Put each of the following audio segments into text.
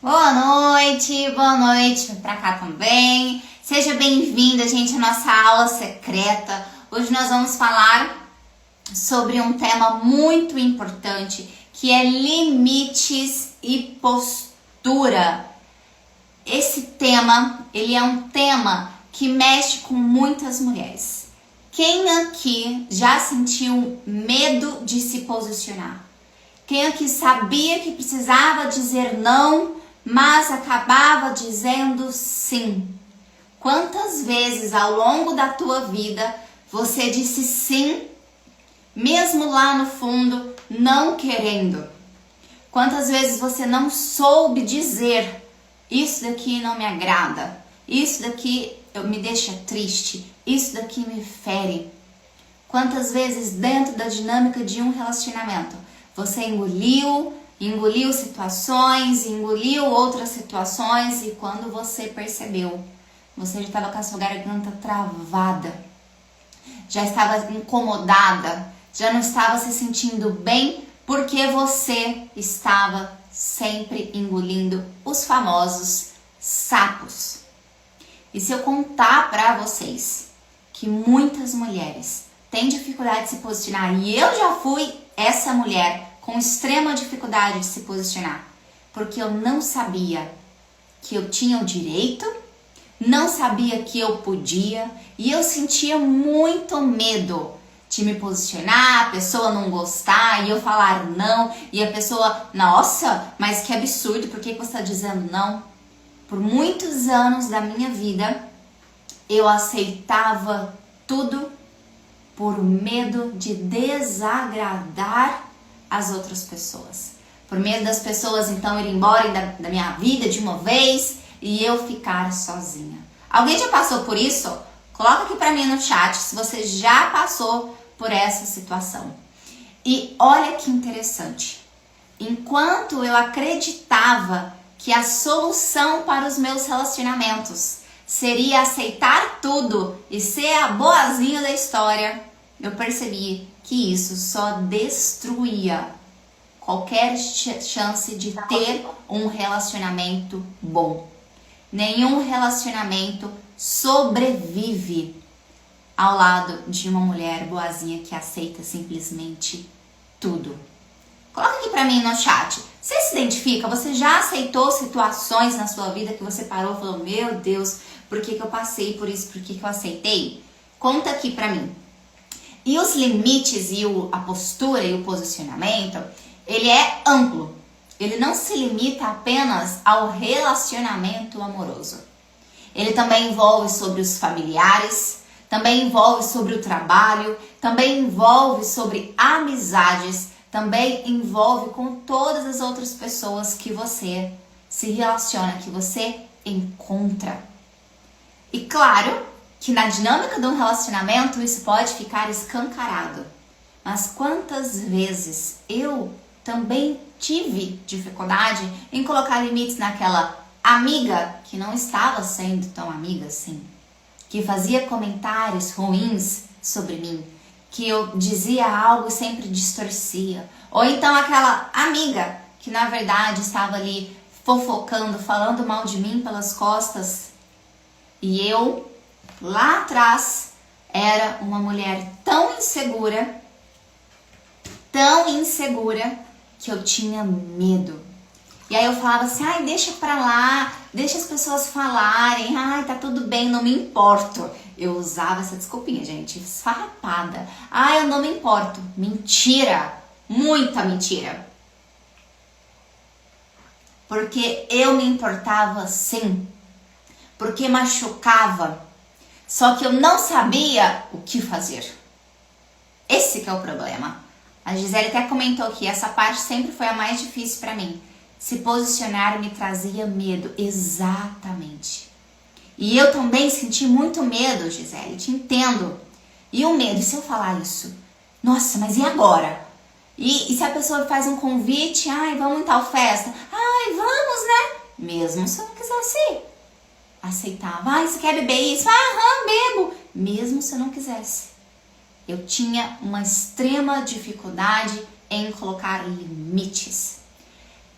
Boa noite, vem pra cá também. Seja bem-vinda, gente, à nossa aula secreta. Hoje nós vamos falar sobre um tema muito importante, que é limites e postura. Esse tema, ele é um tema que mexe com muitas mulheres. Quem aqui já sentiu medo de se posicionar? Quem aqui sabia que precisava dizer não, mas acabava dizendo sim? Quantas vezes ao longo da tua vida você disse sim, mesmo lá no fundo não querendo? Quantas vezes você não soube dizer: isso daqui não me agrada, isso daqui me deixa triste, isso daqui me fere? Quantas vezes dentro da dinâmica de um relacionamento você engoliu situações, engoliu outras situações, e quando você percebeu, você já estava com a sua garganta travada, já estava incomodada, já não estava se sentindo bem, porque você estava sempre engolindo os famosos sapos. E se eu contar para vocês que muitas mulheres têm dificuldade de se posicionar, e eu já fui essa mulher com extrema dificuldade de se posicionar, porque eu não sabia que eu tinha o direito, não sabia que eu podia, e eu sentia muito medo de me posicionar, a pessoa não gostar e eu falar não, e a pessoa, nossa, mas que absurdo, por que você está dizendo não? Por muitos anos da minha vida, eu aceitava tudo por medo de desagradar as outras pessoas. Por medo das pessoas então irem embora da minha vida de uma vez e eu ficar sozinha. Alguém já passou por isso? Coloca aqui pra mim no chat se você já passou por essa situação. E olha que interessante. Enquanto eu acreditava que a solução para os meus relacionamentos seria aceitar tudo e ser a boazinha da história, eu percebi que isso só destruía qualquer chance de ter um relacionamento bom. Nenhum relacionamento sobrevive ao lado de uma mulher boazinha que aceita simplesmente tudo. Coloca aqui pra mim no chat. Você se identifica? Você já aceitou situações na sua vida que você parou e falou: meu Deus, por que eu passei por isso? Por que eu aceitei? Conta aqui pra mim. E os limites e a postura e o posicionamento, ele é amplo. Ele não se limita apenas ao relacionamento amoroso. Ele também envolve sobre os familiares, também envolve sobre o trabalho, também envolve sobre amizades, também envolve com todas as outras pessoas que você se relaciona, que você encontra. E claro que na dinâmica de um relacionamento isso pode ficar escancarado. Mas quantas vezes eu também tive dificuldade em colocar limites naquela amiga que não estava sendo tão amiga assim, que fazia comentários ruins sobre mim, que eu dizia algo e sempre distorcia. Ou então aquela amiga que na verdade estava ali fofocando, falando mal de mim pelas costas, e eu lá atrás era uma mulher tão insegura que eu tinha medo. E aí eu falava assim: ai, deixa pra lá, deixa as pessoas falarem, ai, tá tudo bem, não me importo. Eu usava essa desculpinha, gente, esfarrapada. Ai, eu não me importo. Mentira, muita mentira. Porque eu me importava sim, porque machucava. Só que eu não sabia o que fazer. Esse que é o problema. A Gisele até comentou aqui, essa parte sempre foi a mais difícil para mim. Se posicionar me trazia medo, exatamente. E eu também senti muito medo, Gisele, te entendo. E o medo, e se eu falar isso? Nossa, mas e agora? E se a pessoa faz um convite, ai, vamos em tal festa? Ai, vamos, né? Mesmo se eu não quisesse ir. Aceitava. Ai, você quer beber isso? Aham, bebo. Mesmo se eu não quisesse. Eu tinha uma extrema dificuldade em colocar limites.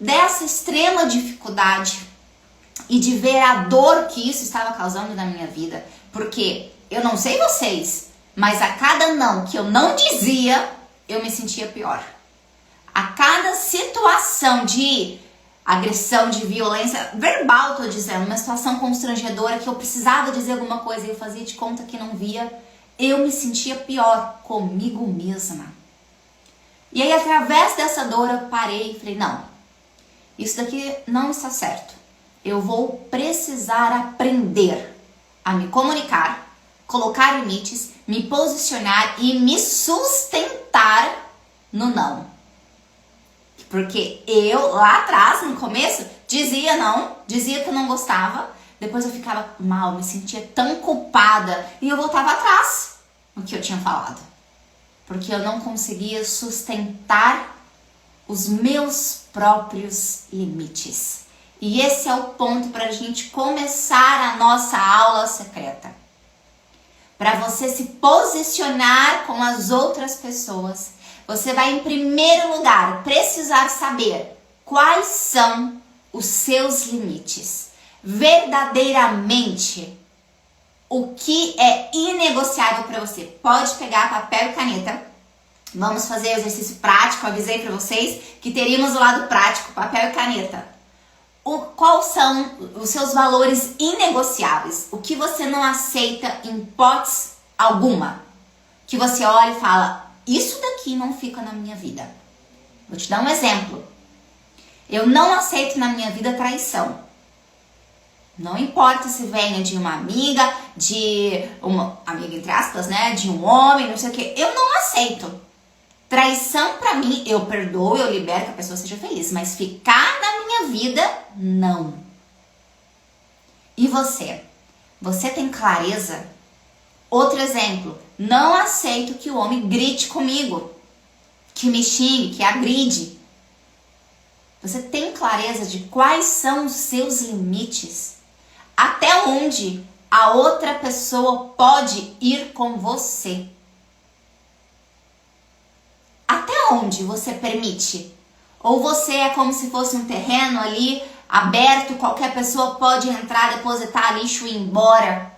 dessa extrema dificuldade e de ver a dor que isso estava causando na minha vida, porque eu não sei vocês, mas a cada não que eu não dizia, eu me sentia pior. A cada situação de agressão, de violência verbal, tô dizendo, uma situação constrangedora que eu precisava dizer alguma coisa e eu fazia de conta que não via, eu me sentia pior comigo mesma. E aí, através dessa dor, eu parei e falei, não, isso daqui não está certo. Eu vou precisar aprender a me comunicar, colocar limites, me posicionar e me sustentar no não. Porque eu, lá atrás, no começo, dizia não, dizia que eu não gostava, depois eu ficava mal, me sentia tão culpada e eu voltava atrás no que eu tinha falado. Porque eu não conseguia sustentar os meus próprios limites. E esse é o ponto para a gente começar a nossa aula secreta. Para você se posicionar com as outras pessoas, você vai, em primeiro lugar, precisar saber quais são os seus limites. Verdadeiramente, o que é inegociável para você. Pode pegar papel e caneta. Vamos fazer exercício prático. Avisei para vocês que teríamos o lado prático, papel e caneta. Quais são os seus valores inegociáveis? O que você não aceita em hipótese alguma? Que você olha e fala, isso daqui não fica na minha vida. Vou te dar um exemplo. Eu não aceito na minha vida traição. Não importa se venha de uma amiga entre aspas, né? De um homem, não sei o que. Eu não aceito. Traição pra mim, eu perdoo, eu libero que a pessoa seja feliz. Mas ficar na minha vida, não. E você? Você tem clareza? Outro exemplo. Não aceito que o homem grite comigo. Que me xingue, que agride. Você tem clareza de quais são os seus limites? Até onde a outra pessoa pode ir com você? Até onde você permite? Ou você é como se fosse um terreno ali aberto, qualquer pessoa pode entrar, depositar lixo e ir embora?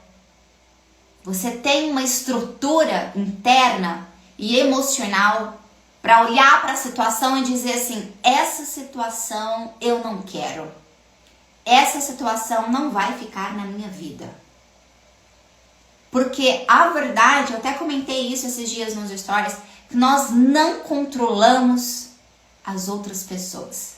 Você tem uma estrutura interna e emocional para olhar para a situação e dizer assim, essa situação eu não quero. Essa situação não vai ficar na minha vida. Porque a verdade, eu até comentei isso esses dias nos stories, que nós não controlamos as outras pessoas.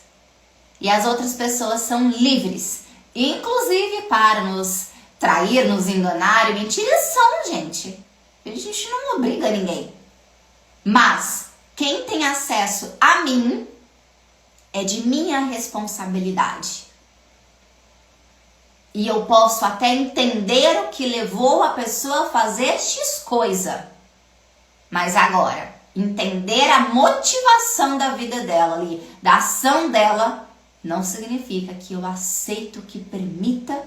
E as outras pessoas são livres, inclusive para nos trair, nos enganar e mentir. Eles são, gente. A gente não obriga ninguém. Mas quem tem acesso a mim é de minha responsabilidade. E eu posso até entender o que levou a pessoa a fazer X coisa. Mas agora, entender a motivação da vida dela ali, da ação dela, não significa que eu aceito que permita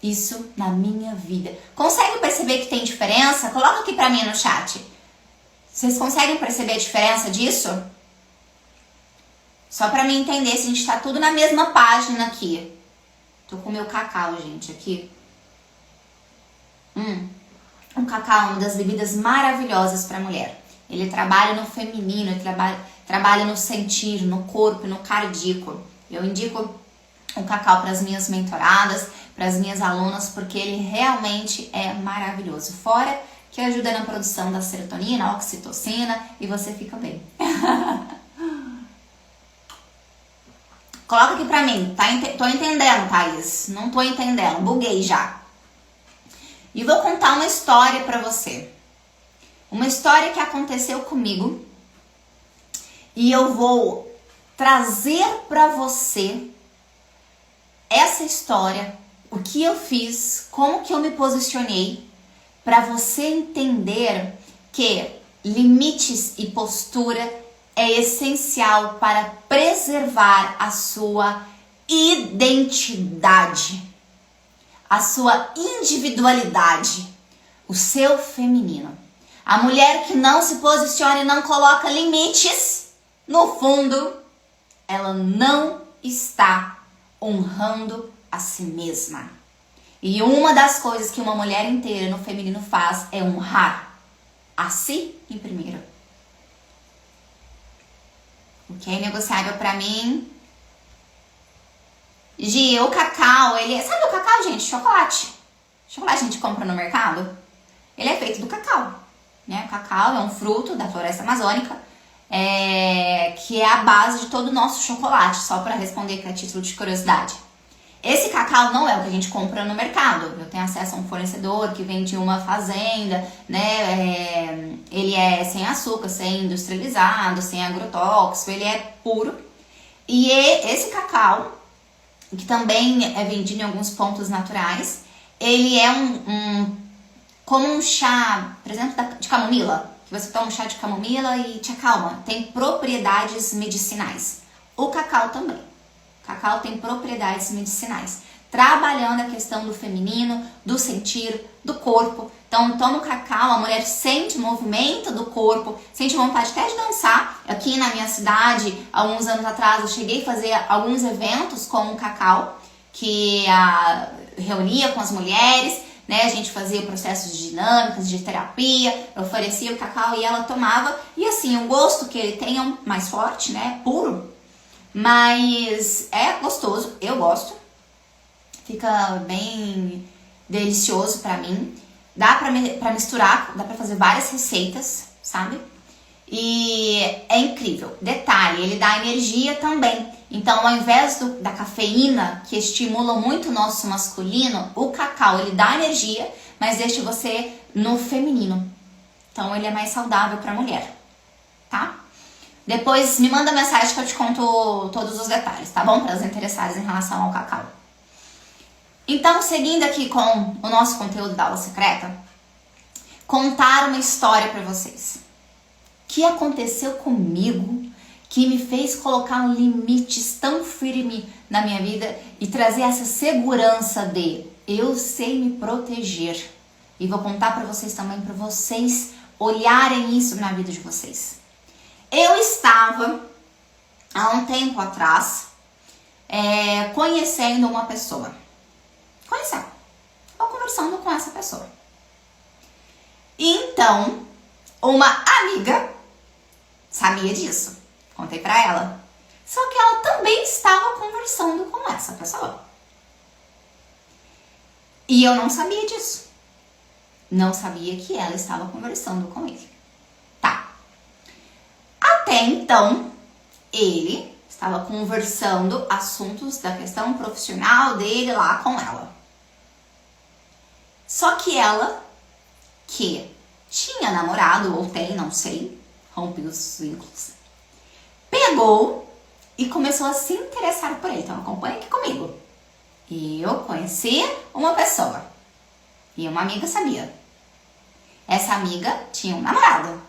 isso na minha vida. Consegue perceber que tem diferença? Coloca aqui pra mim no chat. Vocês conseguem perceber a diferença disso? Só pra mim entender se a gente tá tudo na mesma página aqui. Tô com o meu cacau, gente, aqui. Um cacau é uma das bebidas maravilhosas pra mulher. Ele trabalha no feminino, ele trabalha no sentir, no corpo, no cardíaco. Eu indico o cacau para as minhas mentoradas, para as minhas alunas, porque ele realmente é maravilhoso. Fora que ajuda na produção da serotonina, oxitocina e você fica bem. Coloca aqui pra mim. Tô entendendo, Thaís? Não tô entendendo. Buguei já. E vou contar uma história pra você. Uma história que aconteceu comigo. E eu vou trazer pra você essa história, o que eu fiz, como que eu me posicionei, pra você entender que limites e postura é essencial para preservar a sua identidade, a sua individualidade, o seu feminino. A mulher que não se posiciona e não coloca limites, no fundo, ela não está honrando a si mesma. E uma das coisas que uma mulher inteira no feminino faz é honrar a si em primeiro. O que é inegociável pra mim... Gi, o cacau, ele é... Sabe o cacau, gente? Chocolate. Chocolate a gente compra no mercado. Ele é feito do cacau, né? O cacau é um fruto da floresta amazônica, que é a base de todo o nosso chocolate, só para responder aqui a título de curiosidade. Esse cacau não é o que a gente compra no mercado. Eu tenho acesso a um fornecedor que vem de uma fazenda, né? Ele é sem açúcar, sem industrializado, sem agrotóxico, ele é puro. E esse cacau, que também é vendido em alguns pontos naturais, ele é como um chá, por exemplo, de camomila, que você toma um chá de camomila e te acalma. Tem propriedades medicinais. O cacau também. O cacau tem propriedades medicinais, trabalhando a questão do feminino, do sentir, do corpo. Então, toma o cacau, a mulher sente o movimento do corpo, sente vontade até de dançar. Aqui na minha cidade, alguns anos atrás, eu cheguei a fazer alguns eventos com o cacau, que reunia com as mulheres, né? A gente fazia processos de dinâmicas, de terapia, eu oferecia o cacau e ela tomava. E assim, o gosto que ele tem é mais forte, né? Puro. Mas é gostoso, eu gosto. Fica bem delicioso pra mim. Dá pra misturar, dá pra fazer várias receitas, sabe? E é incrível. Detalhe, ele dá energia também. Então, ao invés da cafeína, que estimula muito o nosso masculino, o cacau, ele dá energia, mas deixa você no feminino. Então, ele é mais saudável pra mulher, tá? Depois, me manda mensagem que eu te conto todos os detalhes, tá bom? Para as interessadas em relação ao cacau. Então, seguindo aqui com o nosso conteúdo da aula secreta, contar uma história para vocês. O que aconteceu comigo que me fez colocar limites tão firmes na minha vida e trazer essa segurança de eu sei me proteger. E vou contar para vocês também, para vocês olharem isso na vida de vocês. Eu estava, há um tempo atrás, conhecendo uma pessoa. Estava conversando com essa pessoa. Então, uma amiga sabia disso. Contei pra ela. Só que ela também estava conversando com essa pessoa. E eu não sabia disso. Não sabia que ela estava conversando com ele. Tá. Até então, ele estava conversando assuntos da questão profissional dele lá com ela. Só que ela, que tinha namorado, ou tem, não sei, rompeu os vínculos, pegou e começou a se interessar por ele. Então acompanha aqui comigo. Eu conheci uma pessoa e uma amiga sabia. Essa amiga tinha um namorado.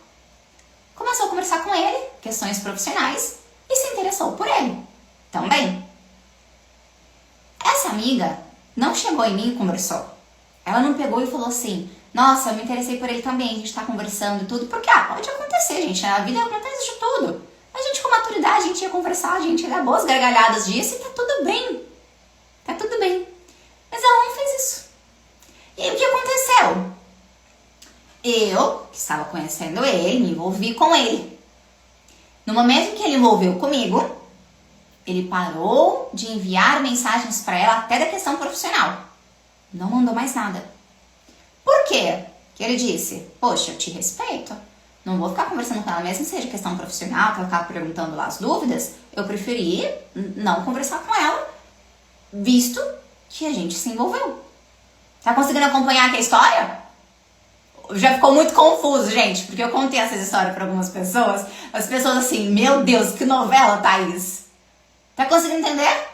Começou a conversar com ele, questões profissionais, e se interessou por ele também. Essa amiga não chegou em mim e conversou. Ela não pegou e falou assim, nossa, eu me interessei por ele também, a gente tá conversando e tudo, porque pode acontecer, gente, na vida acontece de tudo. A gente com maturidade, a gente ia conversar, a gente ia dar boas gargalhadas disso e tá tudo bem. Tá tudo bem. Mas ela não fez isso. E aí o que aconteceu? Eu, que estava conhecendo ele, me envolvi com ele. No momento em que ele envolveu comigo, ele parou de enviar mensagens para ela até da questão profissional. Não mandou mais nada. Por quê? Que ele disse, poxa, eu te respeito. Não vou ficar conversando com ela, mesmo que seja questão profissional, que ela ficava perguntando lá as dúvidas. Eu preferi não conversar com ela, visto que a gente se envolveu. Tá conseguindo acompanhar aqui a história? Já ficou muito confuso, gente, porque eu contei essa história para algumas pessoas. As pessoas assim, meu Deus, que novela, Thaís. Tá conseguindo entender?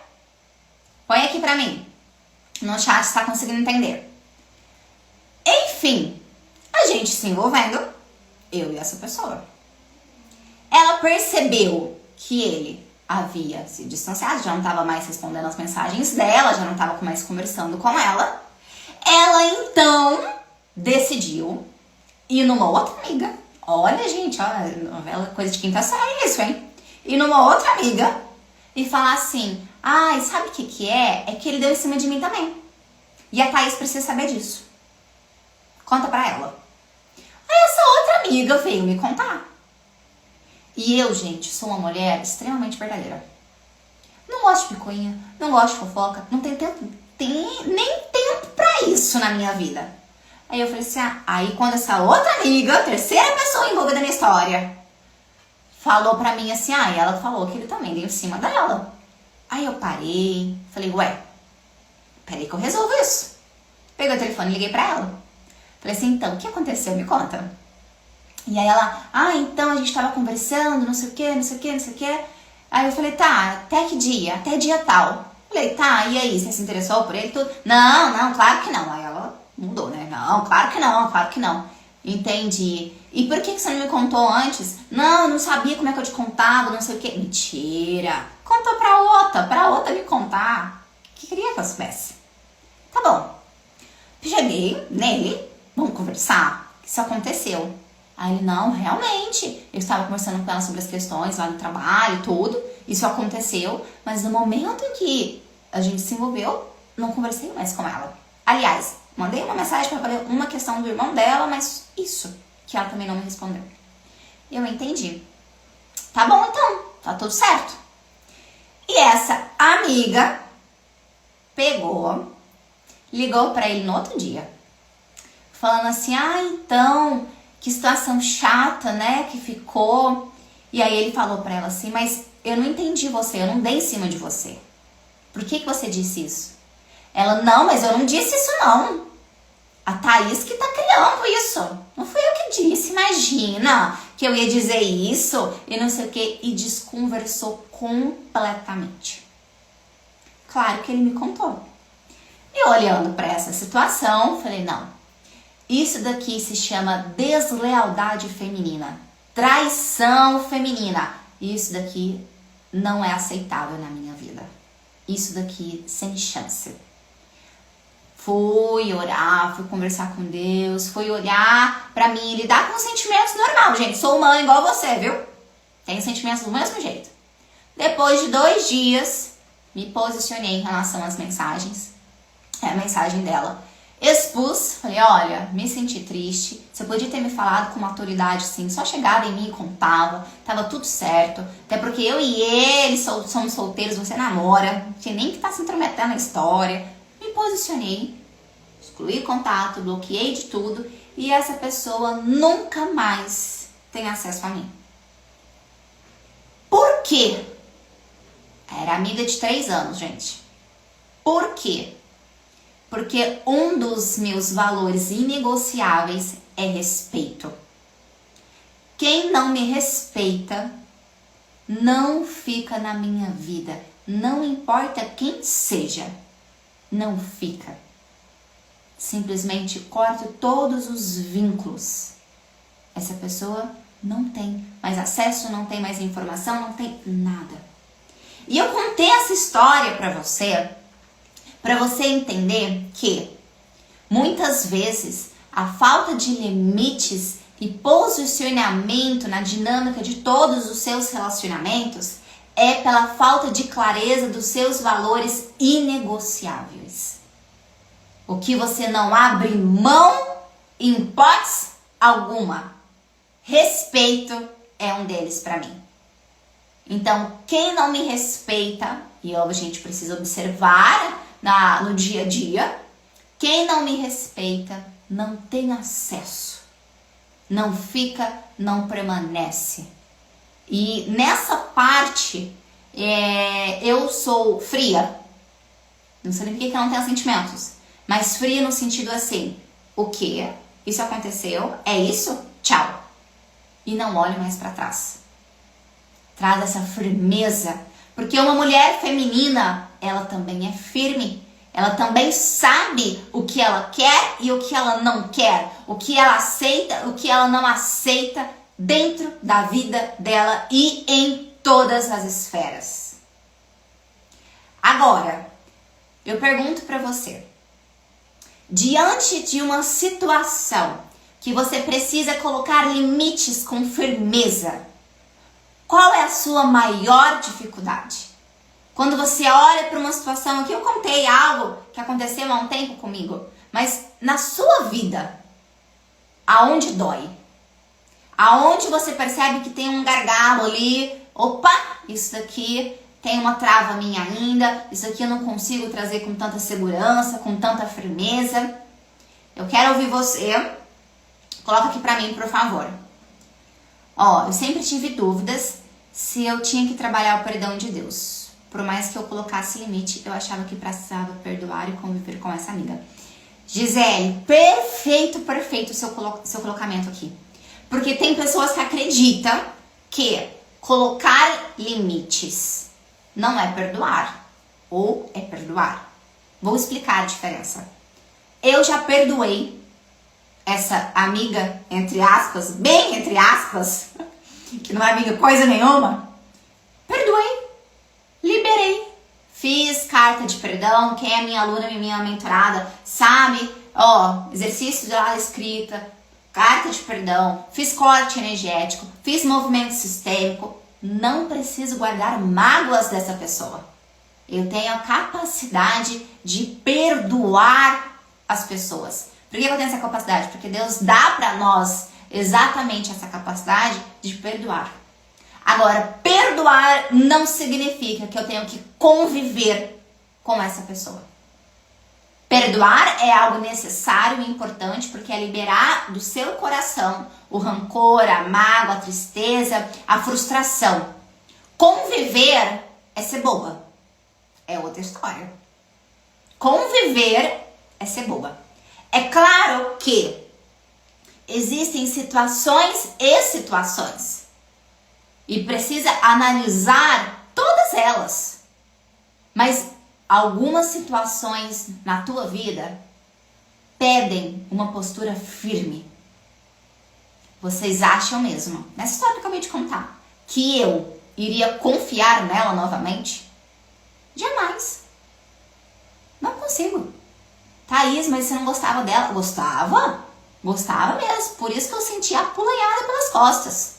Põe aqui pra mim, no chat, se tá conseguindo entender. Enfim, a gente se envolvendo, eu e essa pessoa. Ela percebeu que ele havia se distanciado, já não estava mais respondendo as mensagens dela, já não estava mais conversando com ela. Ela então decidiu ir numa outra amiga. Olha, gente, olha, novela, coisa de quinta série isso, hein? Ir numa outra amiga e falar assim, ai, sabe o que que é? É que ele deu em cima de mim também. E a Thaís precisa saber disso. Conta pra ela. Aí essa outra amiga veio me contar. E eu, gente, sou uma mulher extremamente verdadeira. Não gosto de picuinha, não gosto de fofoca, não tenho tempo, nem tempo pra isso na minha vida. Aí eu falei assim, aí quando essa outra amiga, terceira pessoa envolvida na história, falou pra mim assim, e ela falou que ele também deu em cima dela. Aí eu parei, falei, ué, peraí que eu resolvo isso. Peguei o telefone e liguei pra ela. Falei assim, então, o que aconteceu? Me conta. E aí ela, então a gente tava conversando, não sei o que, não sei o que, não sei o que. Aí eu falei, tá, até que dia? Até dia tal. Falei, tá, e aí, você se interessou por ele tudo? Não, claro que não. Aí ela mudou, né? Não, claro que não. Entendi. E por que você não me contou antes? Não sabia como é que eu te contava, não sei o que. Mentira. Contou pra outra me contar. Que queria que eu soubesse. Tá bom. Cheguei nele, vamos conversar. Isso aconteceu. Aí ele, não, realmente. Eu estava conversando com ela sobre as questões lá no trabalho, tudo. Isso aconteceu. Mas no momento em que a gente se envolveu, não conversei mais com ela. Aliás, mandei uma mensagem para falar uma questão do irmão dela, mas isso, que ela também não me respondeu. Eu entendi. Tá bom então, tá tudo certo. E essa amiga pegou, ligou para ele no outro dia, falando assim, então, que situação chata, né, que ficou. E aí ele falou para ela assim, mas eu não entendi você, eu não dei em cima de você. Por que você disse isso? Ela, não, mas eu não disse isso não. A Thaís que tá criando isso. Não fui eu que disse, imagina que eu ia dizer isso e não sei o que. E desconversou completamente. Claro que ele me contou. E olhando para essa situação, falei, não. Isso daqui se chama deslealdade feminina. Traição feminina. Isso daqui não é aceitável na minha vida. Isso daqui sem chance. Fui orar, fui conversar com Deus, fui olhar pra mim, lidar com sentimentos normal, gente. Sou humana igual você, viu? Tenho sentimentos do mesmo jeito. Depois de 2 dias, me posicionei em relação às mensagens. A mensagem dela. Expus, falei, olha, me senti triste. Você podia ter me falado com maturidade, sim. Só chegava em mim e contava. Tava tudo certo. Até porque eu e ele somos solteiros, você namora. Não tinha nem que estar se intrometendo na história. Me posicionei, excluí contato, bloqueei de tudo e essa pessoa nunca mais tem acesso a mim. Por quê? Era amiga de 3 anos, gente. Por quê? Porque um dos meus valores inegociáveis é respeito. Quem não me respeita não fica na minha vida. Não importa quem seja. Não fica. Simplesmente corto todos os vínculos. Essa pessoa não tem mais acesso, não tem mais informação, não tem nada. E eu contei essa história para você entender que muitas vezes a falta de limites e posicionamento na dinâmica de todos os seus relacionamentos é pela falta de clareza dos seus valores inegociáveis. O que você não abre mão em hipótese alguma. Respeito é um deles para mim. Então, quem não me respeita, e a gente precisa observar no dia a dia, quem não me respeita não tem acesso. Não fica, não permanece. E nessa parte, eu sou fria. Não significa que eu não tenho sentimentos. Mas fria no sentido assim, o quê? Isso aconteceu? É isso? Tchau. E não olho mais para trás. Traz essa firmeza. Porque uma mulher feminina, ela também é firme. Ela também sabe o que ela quer e o que ela não quer. O que ela aceita, o que ela não aceita dentro da vida dela e em todas as esferas. Agora, eu pergunto para você. Diante de uma situação que você precisa colocar limites com firmeza, qual é a sua maior dificuldade? Quando você olha para uma situação, aqui eu contei algo que aconteceu há um tempo comigo, mas na sua vida, aonde dói? Aonde você percebe que tem um gargalo ali, opa, isso daqui tem uma trava minha ainda, isso aqui eu não consigo trazer com tanta segurança, com tanta firmeza. Eu quero ouvir você, coloca aqui pra mim, por favor. Ó, eu sempre tive dúvidas se eu tinha que trabalhar o perdão de Deus. Por mais que eu colocasse limite, eu achava que precisava perdoar e conviver com essa amiga. Gisele, perfeito o seu colocamento aqui. Porque tem pessoas que acreditam que colocar limites não é perdoar, ou é perdoar. Vou explicar a diferença. Eu já perdoei essa amiga, entre aspas, bem entre aspas, que não é amiga coisa nenhuma. Perdoei, liberei, fiz carta de perdão. Quem é minha aluna e minha mentorada sabe, ó, exercício de lá escrita, carta de perdão, fiz corte energético, fiz movimento sistêmico. Não preciso guardar mágoas dessa pessoa. Eu tenho a capacidade de perdoar as pessoas. Por que eu tenho essa capacidade? Porque Deus dá para nós exatamente essa capacidade de perdoar. Agora, perdoar não significa que eu tenho que conviver com essa pessoa. Perdoar é algo necessário e importante porque é liberar do seu coração o rancor, a mágoa, a tristeza, a frustração. Conviver é ser boba. É outra história. Conviver é ser boba. É claro que existem situações e situações. E precisa analisar todas elas. Mas algumas situações na tua vida pedem uma postura firme. Vocês acham mesmo, nessa história que eu acabei de contar, que eu iria confiar nela novamente? Jamais. Não consigo. Thaís, mas você não gostava dela? Gostava? Gostava mesmo. Por isso que eu senti a apulanhada pelas costas.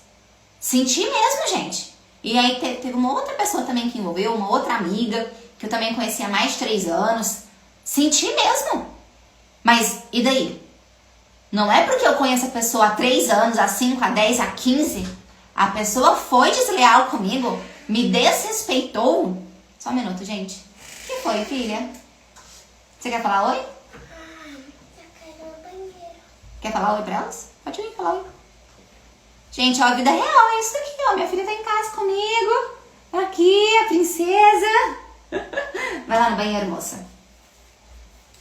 Senti mesmo, gente. E aí teve uma outra pessoa também que envolveu, uma outra amiga, que eu também conhecia há mais de 3 anos. Senti mesmo. Mas e daí? Não é porque eu conheço a pessoa há 3 anos, há 5, há 10, há 15. A pessoa foi desleal comigo, me desrespeitou. Só um minuto, gente. O que foi, filha? Você quer falar oi? Eu quero ir no banheiro. Quer falar oi pra elas? Pode vir falar oi. Gente, ó, a vida real é isso daqui, ó. Minha filha tá em casa comigo. Aqui, a princesa. Vai lá no banheiro, moça.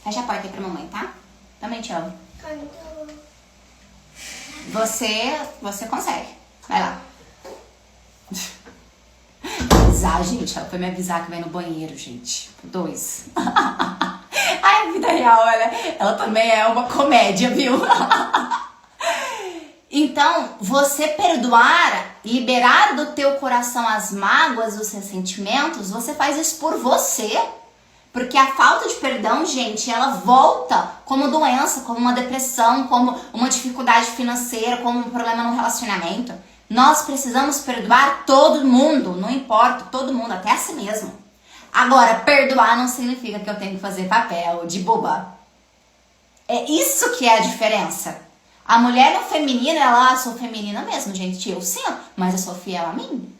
Fecha a porta aí pra mamãe, tá? Também te amo. Você consegue. Vai lá. Avisar, gente. Ela foi me avisar que vai no banheiro, gente. 2. Ai, a vida real, ela também é uma comédia, viu? Então, você perdoar, liberar do teu coração as mágoas, os ressentimentos, você faz isso por você. Porque a falta de perdão, gente, ela volta como doença, como uma depressão, como uma dificuldade financeira, como um problema no relacionamento. Nós precisamos perdoar todo mundo, não importa, todo mundo, até a si mesmo. Agora, perdoar não significa que eu tenho que fazer papel de boba. É isso que é a diferença. A mulher no feminino, ela, sou feminina mesmo, gente, eu sim, mas eu sou fiel a mim.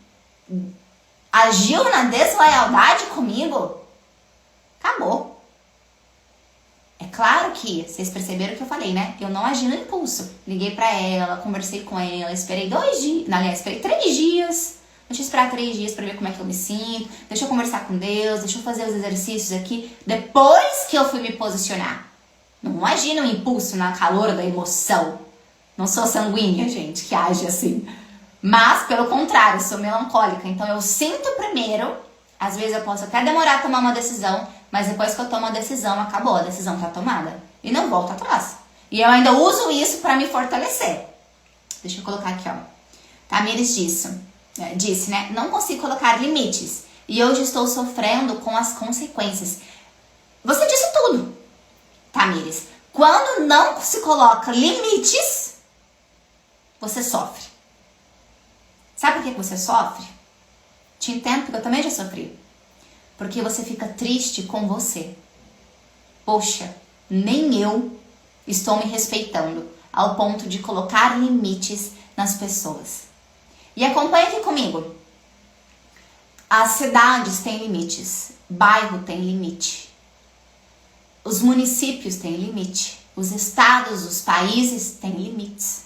Agiu na deslealdade comigo, acabou. É claro que, vocês perceberam o que eu falei, né? Eu não agi no impulso. Liguei pra ela, conversei com ela, esperei 2 dias, aliás, esperei 3 dias. Deixa eu esperar 3 dias pra ver como é que eu me sinto. Deixa eu conversar com Deus, deixa eu fazer os exercícios aqui. Depois que eu fui me posicionar. Não agi no impulso, na calor da emoção. Não sou sanguínea, gente, que age assim. Mas, pelo contrário, sou melancólica. Então, eu sinto primeiro. Às vezes eu posso até demorar a tomar uma decisão, mas depois que eu tomo a decisão, acabou, a decisão tá tomada. E não volto atrás. E eu ainda uso isso pra me fortalecer. Deixa eu colocar aqui, ó. Tamires disse, né? Não consigo colocar limites. E hoje estou sofrendo com as consequências. Você disse tudo, Tamires. Quando não se coloca limites, você sofre. Sabe por que você sofre? Te entendo, porque eu também já sofri. porque você fica triste com você. Poxa, nem eu estou me respeitando ao ponto de colocar limites nas pessoas. E acompanha aqui comigo. As cidades têm limites, bairro tem limite, os municípios têm limite, os estados, os países têm limites.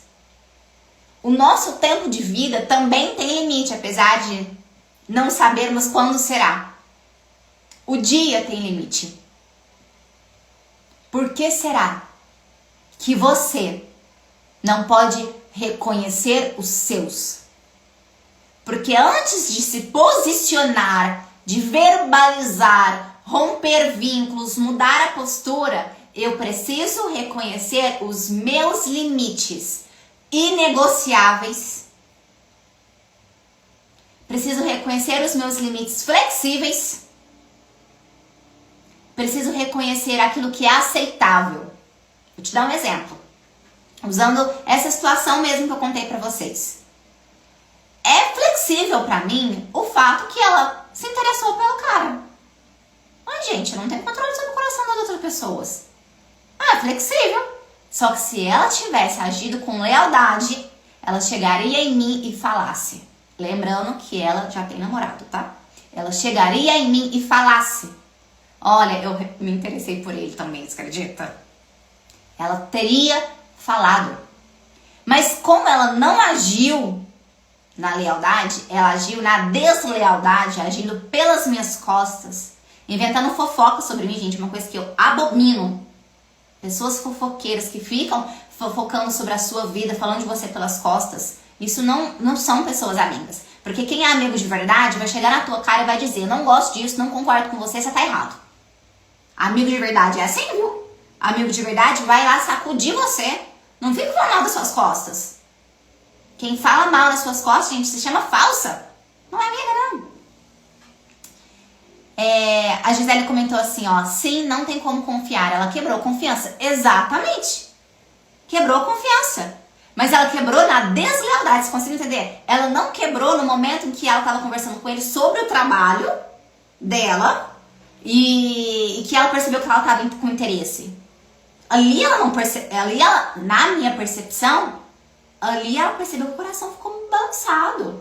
O nosso tempo de vida também tem limite, apesar de não sabermos quando será. O dia tem limite. Por que será que você não pode reconhecer os seus? Porque antes de se posicionar, de verbalizar, romper vínculos, mudar a postura, eu preciso reconhecer os meus limites inegociáveis. Preciso reconhecer os meus limites flexíveis. Preciso reconhecer aquilo que é aceitável. Vou te dar um exemplo. Usando essa situação mesmo que eu contei pra vocês. É flexível pra mim o fato que ela se interessou pelo cara. Mas, gente, eu não tenho controle sobre o coração das outras pessoas. É flexível. Só que se ela tivesse agido com lealdade, ela chegaria em mim e falasse. Lembrando que ela já tem namorado, tá? Ela chegaria em mim e falasse: olha, eu me interessei por ele também, você acredita? Ela teria falado. Mas como ela não agiu na lealdade, ela agiu na deslealdade, agindo pelas minhas costas, inventando fofoca sobre mim, gente, uma coisa que eu abomino. Pessoas fofoqueiras que ficam fofocando sobre a sua vida, falando de você pelas costas. Isso não são pessoas amigas. Porque quem é amigo de verdade vai chegar na tua cara e vai dizer: não gosto disso, não concordo com você, você tá errado. Amigo de verdade é assim, viu? Amigo de verdade vai lá sacudir você. Não fica falando mal das suas costas. Quem fala mal das suas costas, gente, se chama falsa. Não é amiga, não. A Gisele comentou assim, ó: sim, não tem como confiar. Ela quebrou confiança. Exatamente. Quebrou confiança. Mas ela quebrou na deslealdade, você consegue entender? Ela não quebrou no momento em que ela estava conversando com ele sobre o trabalho dela e que ela percebeu que ela estava com interesse. Ali ela não percebeu, na minha percepção, ali ela percebeu que o coração ficou balançado.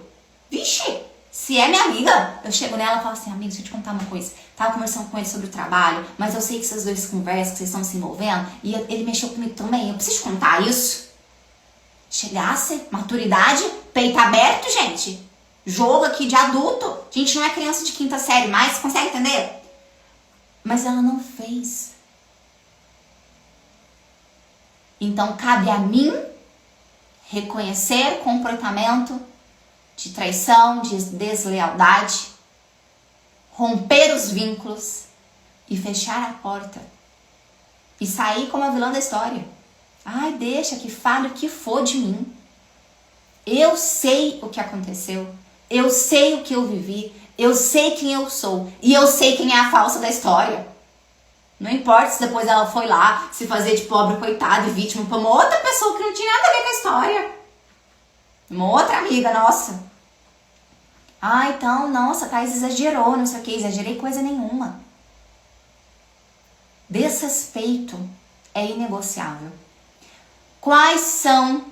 Vixe, se é minha amiga, eu chego nela e falo assim: amiga, deixa eu te contar uma coisa. Tava conversando com ele sobre o trabalho, mas eu sei que vocês dois conversam, que vocês estão se envolvendo, e ele mexeu comigo também. Eu preciso te contar isso. Chegasse, maturidade, peito aberto, gente. Jogo aqui de adulto. A gente não é criança de quinta série mais, consegue entender? Mas ela não fez. Então cabe a mim reconhecer comportamento de traição, de deslealdade, romper os vínculos e fechar a porta. E sair como a vilã da história. Ai, deixa que fale o que for de mim. Eu sei o que aconteceu. Eu sei o que eu vivi. Eu sei quem eu sou. E eu sei quem é a falsa da história. Não importa se depois ela foi lá se fazer de pobre, coitada e vítima pra uma outra pessoa que não tinha nada a ver com a história. Uma outra amiga nossa. Ah, então, nossa, Thaís exagerou, não sei o que. Exagerei coisa nenhuma. Desrespeito é inegociável. Quais são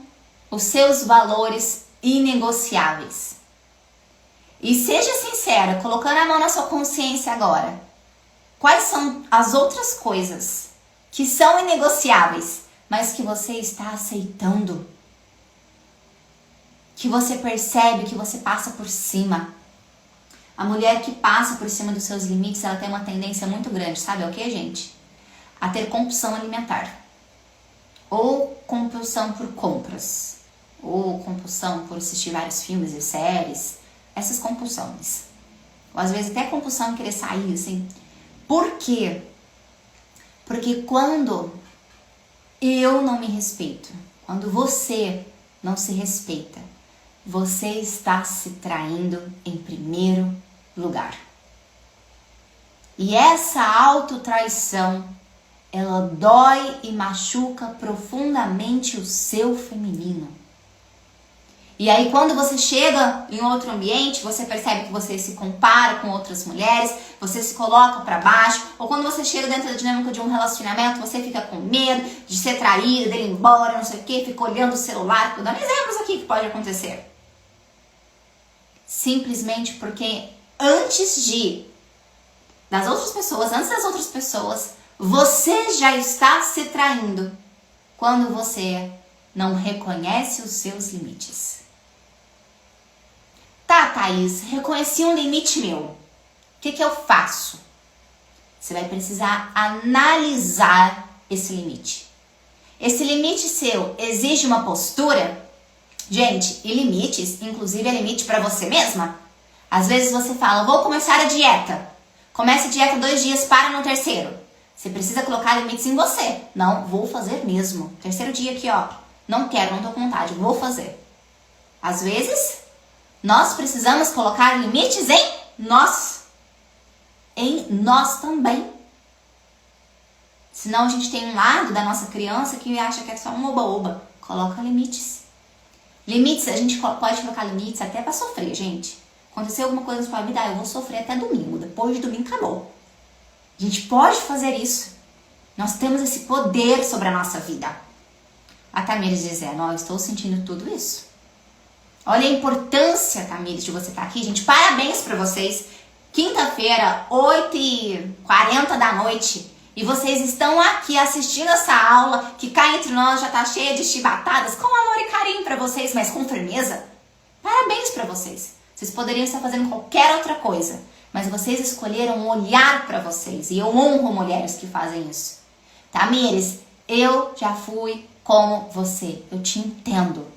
os seus valores inegociáveis? E seja sincera, colocando a mão na sua consciência agora. Quais são as outras coisas que são inegociáveis, mas que você está aceitando? Que você percebe, que você passa por cima. A mulher que passa por cima dos seus limites, ela tem uma tendência muito grande, sabe o que, gente? A ter compulsão alimentar. Ou compulsão por compras, ou compulsão por assistir vários filmes e séries, essas compulsões. Ou às vezes até compulsão em querer sair, assim. Por quê? Porque quando eu não me respeito, quando você não se respeita, você está se traindo em primeiro lugar. E essa autotraição, ela dói e machuca profundamente o seu feminino. E aí quando você chega em outro ambiente, você percebe que você se compara com outras mulheres, você se coloca pra baixo, ou quando você chega dentro da dinâmica de um relacionamento, você fica com medo de ser traída, dele ir embora, não sei o que, fica olhando o celular. Tô dando exemplos aqui que pode acontecer. Simplesmente porque antes das outras pessoas, você já está se traindo quando você não reconhece os seus limites. Tá, Thaís, reconheci um limite meu. O que eu faço? Você vai precisar analisar esse limite. Esse limite seu exige uma postura? Gente, e limites, inclusive é limite para você mesma? Às vezes você fala, vou começar a dieta. Comece a dieta 2 dias, para no 3º. Você precisa colocar limites em você. Não, vou fazer mesmo. 3º dia aqui, ó. Não quero, não tô com vontade, vou fazer. Às vezes, nós precisamos colocar limites em nós. Em nós também. Senão a gente tem um lado da nossa criança que acha que é só um oba-oba. Coloca limites. Limites, a gente pode colocar limites até pra sofrer, gente. Aconteceu alguma coisa na sua vida, eu vou sofrer até domingo. Depois de domingo, acabou. A gente pode fazer isso. Nós temos esse poder sobre a nossa vida. A Tamires dizendo, ó, estou sentindo tudo isso. Olha a importância, Tamires, de você estar aqui, gente. Parabéns pra vocês. Quinta-feira, 8h40 da noite. E vocês estão aqui assistindo essa aula, que cá entre nós já tá cheia de chibatadas, com amor e carinho pra vocês, mas com firmeza. Parabéns pra vocês. Vocês poderiam estar fazendo qualquer outra coisa, mas vocês escolheram olhar pra vocês. E eu honro mulheres que fazem isso. Tamires, eu já fui como você. Eu te entendo.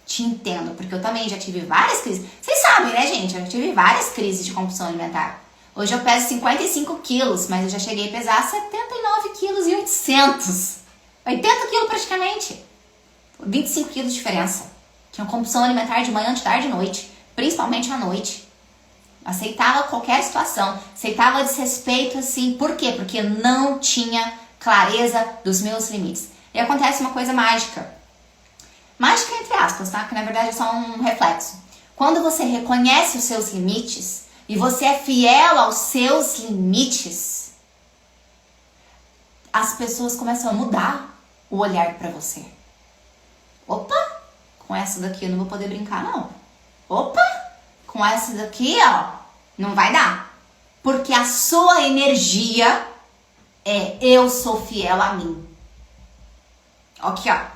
Te entendo, porque eu também já tive várias crises. Vocês sabem, né, gente? Eu tive várias crises de compulsão alimentar. Hoje eu peso 55 quilos, mas eu já cheguei a pesar 79 quilos e 800. 80 quilos praticamente. 25 quilos de diferença. Tinha compulsão alimentar de manhã, de tarde e de noite. Principalmente à noite. Aceitava qualquer situação. Aceitava desrespeito, assim. Por quê? Porque eu não tinha clareza dos meus limites. E acontece uma coisa mágica. Mágica entre aspas, tá? Que na verdade é só um reflexo. Quando você reconhece os seus limites e você é fiel aos seus limites, as pessoas começam a mudar o olhar pra você. Opa, com essa daqui eu não vou poder brincar, não. Opa, com essa daqui, ó, não vai dar. Porque a sua energia é eu sou fiel a mim. Aqui, ó.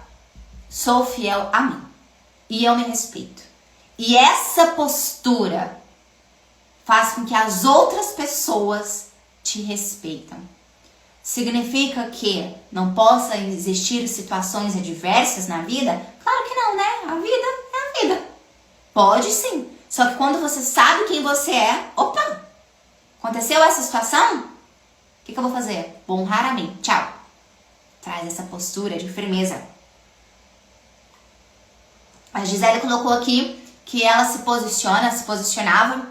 Sou fiel a mim. E eu me respeito. E essa postura faz com que as outras pessoas te respeitam. Significa que não possa existir situações adversas na vida? Claro que não, né? A vida é a vida. Pode sim. Só que quando você sabe quem você é, opa, aconteceu essa situação? O que eu vou fazer? Vou honrar a mim. Tchau. Traz essa postura de firmeza. A Gisele colocou aqui que ela se posicionava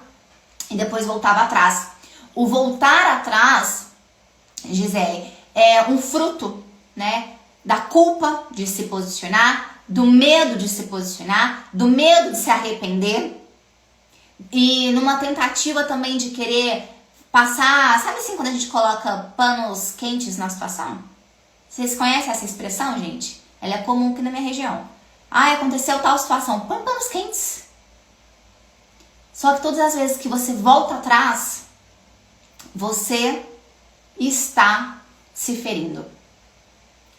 e depois voltava atrás. O voltar atrás, Gisele, é um fruto, né, da culpa de se posicionar, do medo de se posicionar, do medo de se arrepender e numa tentativa também de querer passar, sabe assim quando a gente coloca panos quentes na situação? Vocês conhecem essa expressão, gente? Ela é comum aqui na minha região. Ah, aconteceu tal situação. Põe panos quentes. Só que todas as vezes que você volta atrás, você está se ferindo.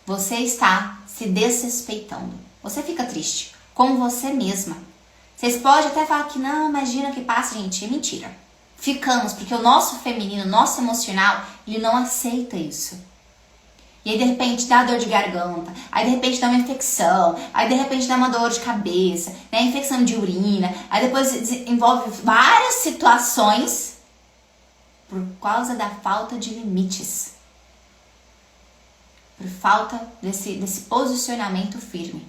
Você está se desrespeitando. Você fica triste com você mesma. Vocês podem até falar que não, imagina que passa, gente. É mentira. Ficamos, porque o nosso feminino, o nosso emocional, ele não aceita isso. E aí de repente dá dor de garganta, aí de repente dá uma infecção, aí de repente dá uma dor de cabeça, né? Infecção de urina, aí depois envolve várias situações por causa da falta de limites. Por falta desse posicionamento firme.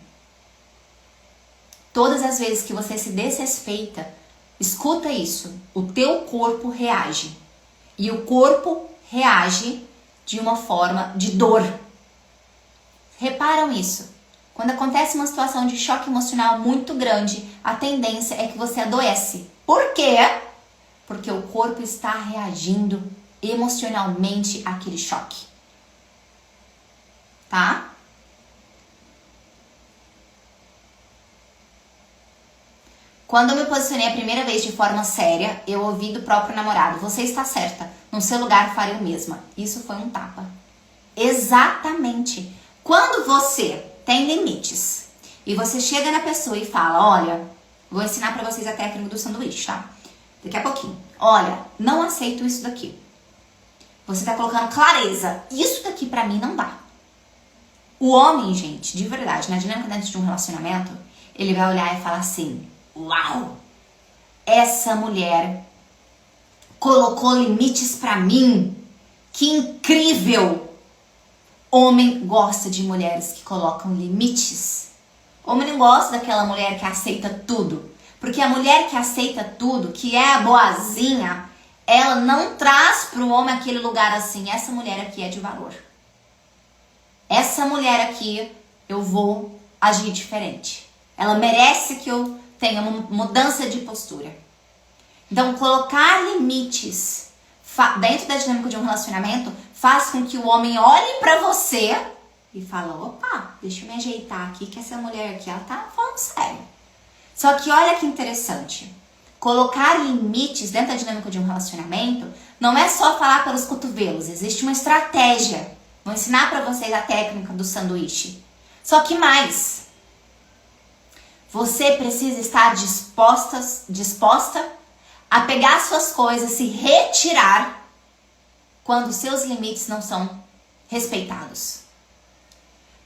Todas as vezes que você se desrespeita, escuta isso, o teu corpo reage. E o corpo reage de uma forma de dor. Reparam isso? Quando acontece uma situação de choque emocional muito grande, a tendência é que você adoece. Por quê? Porque o corpo está reagindo emocionalmente àquele choque. Tá? Quando eu me posicionei a primeira vez de forma séria, eu ouvi do próprio namorado: você está certa, no seu lugar farei o mesmo. Isso foi um tapa. Exatamente. Quando você tem limites e você chega na pessoa e fala: olha, vou ensinar pra vocês a técnica do sanduíche, tá? Daqui a pouquinho. Olha, não aceito isso daqui. Você tá colocando clareza. Isso daqui pra mim não dá. O homem, gente, de verdade, na dinâmica dentro de um relacionamento, ele vai olhar e falar assim: uau, essa mulher colocou limites pra mim. Que incrível! Homem gosta de mulheres que colocam limites. Homem não gosta daquela mulher que aceita tudo. Porque a mulher que aceita tudo, que é a boazinha, ela não traz pro homem aquele lugar assim: essa mulher aqui é de valor. Essa mulher aqui, eu vou agir diferente. Ela merece que eu tenha uma mudança de postura. Então, colocar limites dentro da dinâmica de um relacionamento faz com que o homem olhe pra você e fale: opa, deixa eu me ajeitar aqui, que essa mulher aqui, ela tá falando sério. Só que olha que interessante. Colocar limites dentro da dinâmica de um relacionamento não é só falar pelos cotovelos. Existe uma estratégia. Vou ensinar pra vocês a técnica do sanduíche. Só que mais, você precisa estar disposta a pegar suas coisas, se retirar quando seus limites não são respeitados.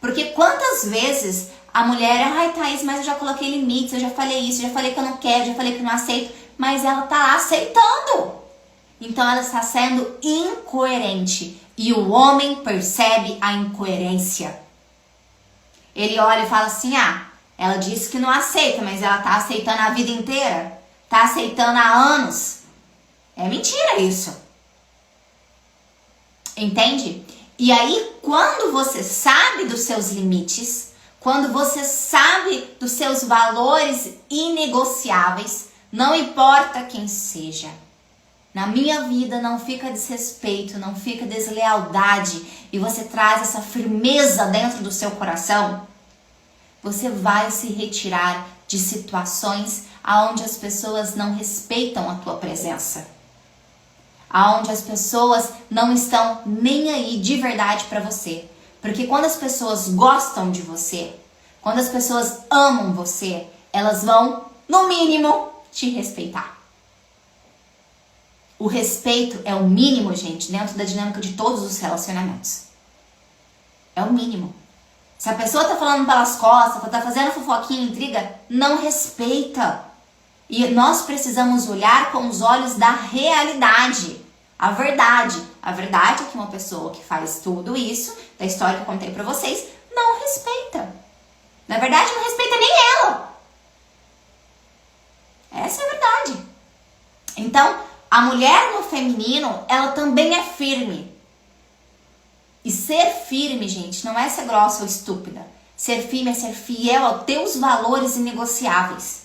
Porque quantas vezes a mulher: ai, Thaís, mas eu já coloquei limites, eu já falei isso, eu já falei que eu não quero, já falei que eu não aceito, mas ela tá lá aceitando. Então ela está sendo incoerente e o homem percebe a incoerência. Ele olha e fala assim: ah, ela disse que não aceita, mas ela tá aceitando a vida inteira, tá aceitando há anos. É mentira isso. Entende? E aí, quando você sabe dos seus limites, quando você sabe dos seus valores inegociáveis, não importa quem seja. Na minha vida não fica desrespeito, não fica deslealdade, e você traz essa firmeza dentro do seu coração, você vai se retirar de situações onde as pessoas não respeitam a tua presença. Onde as pessoas não estão nem aí de verdade para você. Porque quando as pessoas gostam de você, quando as pessoas amam você, elas vão, no mínimo, te respeitar. O respeito é o mínimo, gente, dentro da dinâmica de todos os relacionamentos. É o mínimo. Se a pessoa tá falando pelas costas, tá fazendo fofoquinha, intriga, não respeita. E nós precisamos olhar com os olhos da realidade. A verdade. A verdade é que uma pessoa que faz tudo isso, da história que eu contei pra vocês, não respeita. Na verdade, não respeita nem ela. Essa é a verdade. Então, a mulher no feminino, ela também é firme. E ser firme, gente, não é ser grossa ou estúpida. Ser firme é ser fiel aos teus valores inegociáveis.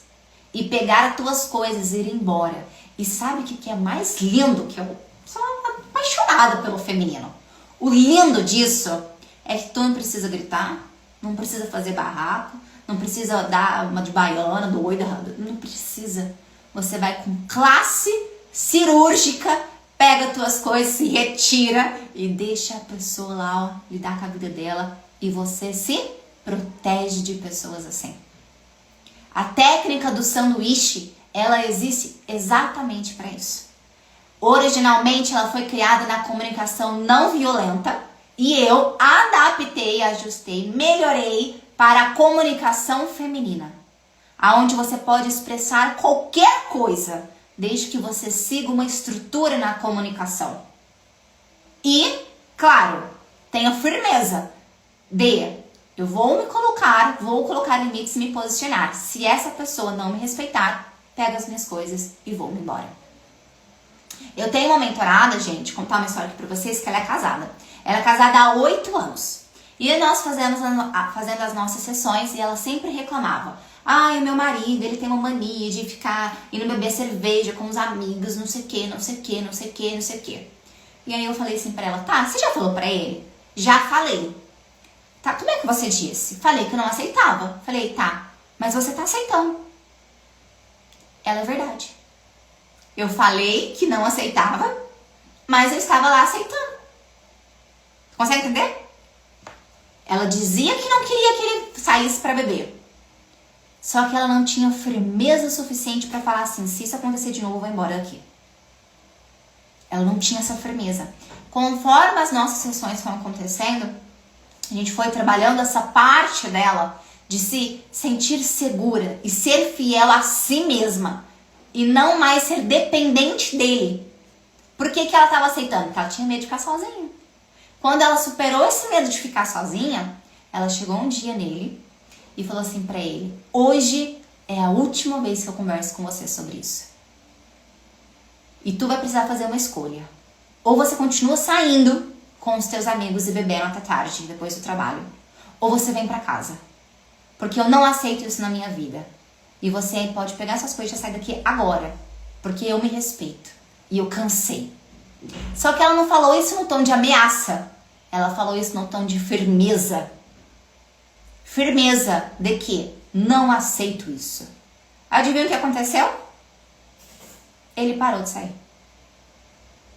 E pegar as tuas coisas e ir embora. E sabe o que é mais lindo? Que eu sou apaixonada pelo feminino. O lindo disso é que tu não precisa gritar, não precisa fazer barraco, não precisa dar uma de baiana, doida, não precisa. Você vai com classe cirúrgica, pega tuas coisas, se retira e deixa a pessoa lá, ó, lidar com a vida dela, e você se protege de pessoas assim. A técnica do sanduíche, ela existe exatamente para isso. Originalmente ela foi criada na comunicação não violenta e eu adaptei, ajustei, melhorei para a comunicação feminina, aonde você pode expressar qualquer coisa, desde que você siga uma estrutura na comunicação. E, claro, tenha firmeza de eu vou colocar limites e me posicionar. Se essa pessoa não me respeitar, pego as minhas coisas e vou me embora. Eu tenho uma mentorada, gente, contar uma história aqui pra vocês, que ela é casada. Ela é casada há 8 anos. E nós fazendo as nossas sessões e ela sempre reclamava. Ai, o meu marido, ele tem uma mania de ficar indo beber cerveja com os amigos, não sei o que, não sei o que, não sei o que, não sei o que. E aí eu falei assim pra ela, tá, você já falou pra ele? Já falei. Tá, como é que você disse? Falei que eu não aceitava. Falei, tá, mas você tá aceitando. Ela, é verdade. Eu falei que não aceitava, mas eu estava lá aceitando. Consegue entender? Ela dizia que não queria que ele saísse pra beber. Só que ela não tinha firmeza suficiente pra falar assim, se isso acontecer de novo, eu vou embora daqui. Ela não tinha essa firmeza. Conforme as nossas sessões foram acontecendo, a gente foi trabalhando essa parte dela de se sentir segura e ser fiel a si mesma e não mais ser dependente dele. Por que ela estava aceitando? Porque ela tinha medo de ficar sozinha. Quando ela superou esse medo de ficar sozinha, ela chegou um dia nele e falou assim pra ele, hoje é a última vez que eu converso com você sobre isso. E tu vai precisar fazer uma escolha. Ou você continua saindo com os teus amigos e bebendo até tarde, depois do trabalho. Ou você vem pra casa. Porque eu não aceito isso na minha vida. E você pode pegar suas coisas e sair daqui agora. Porque eu me respeito. E eu cansei. Só que ela não falou isso no tom de ameaça. Ela falou isso no tom de firmeza. Firmeza de que não aceito isso. Adivinha o que aconteceu? Ele parou de sair.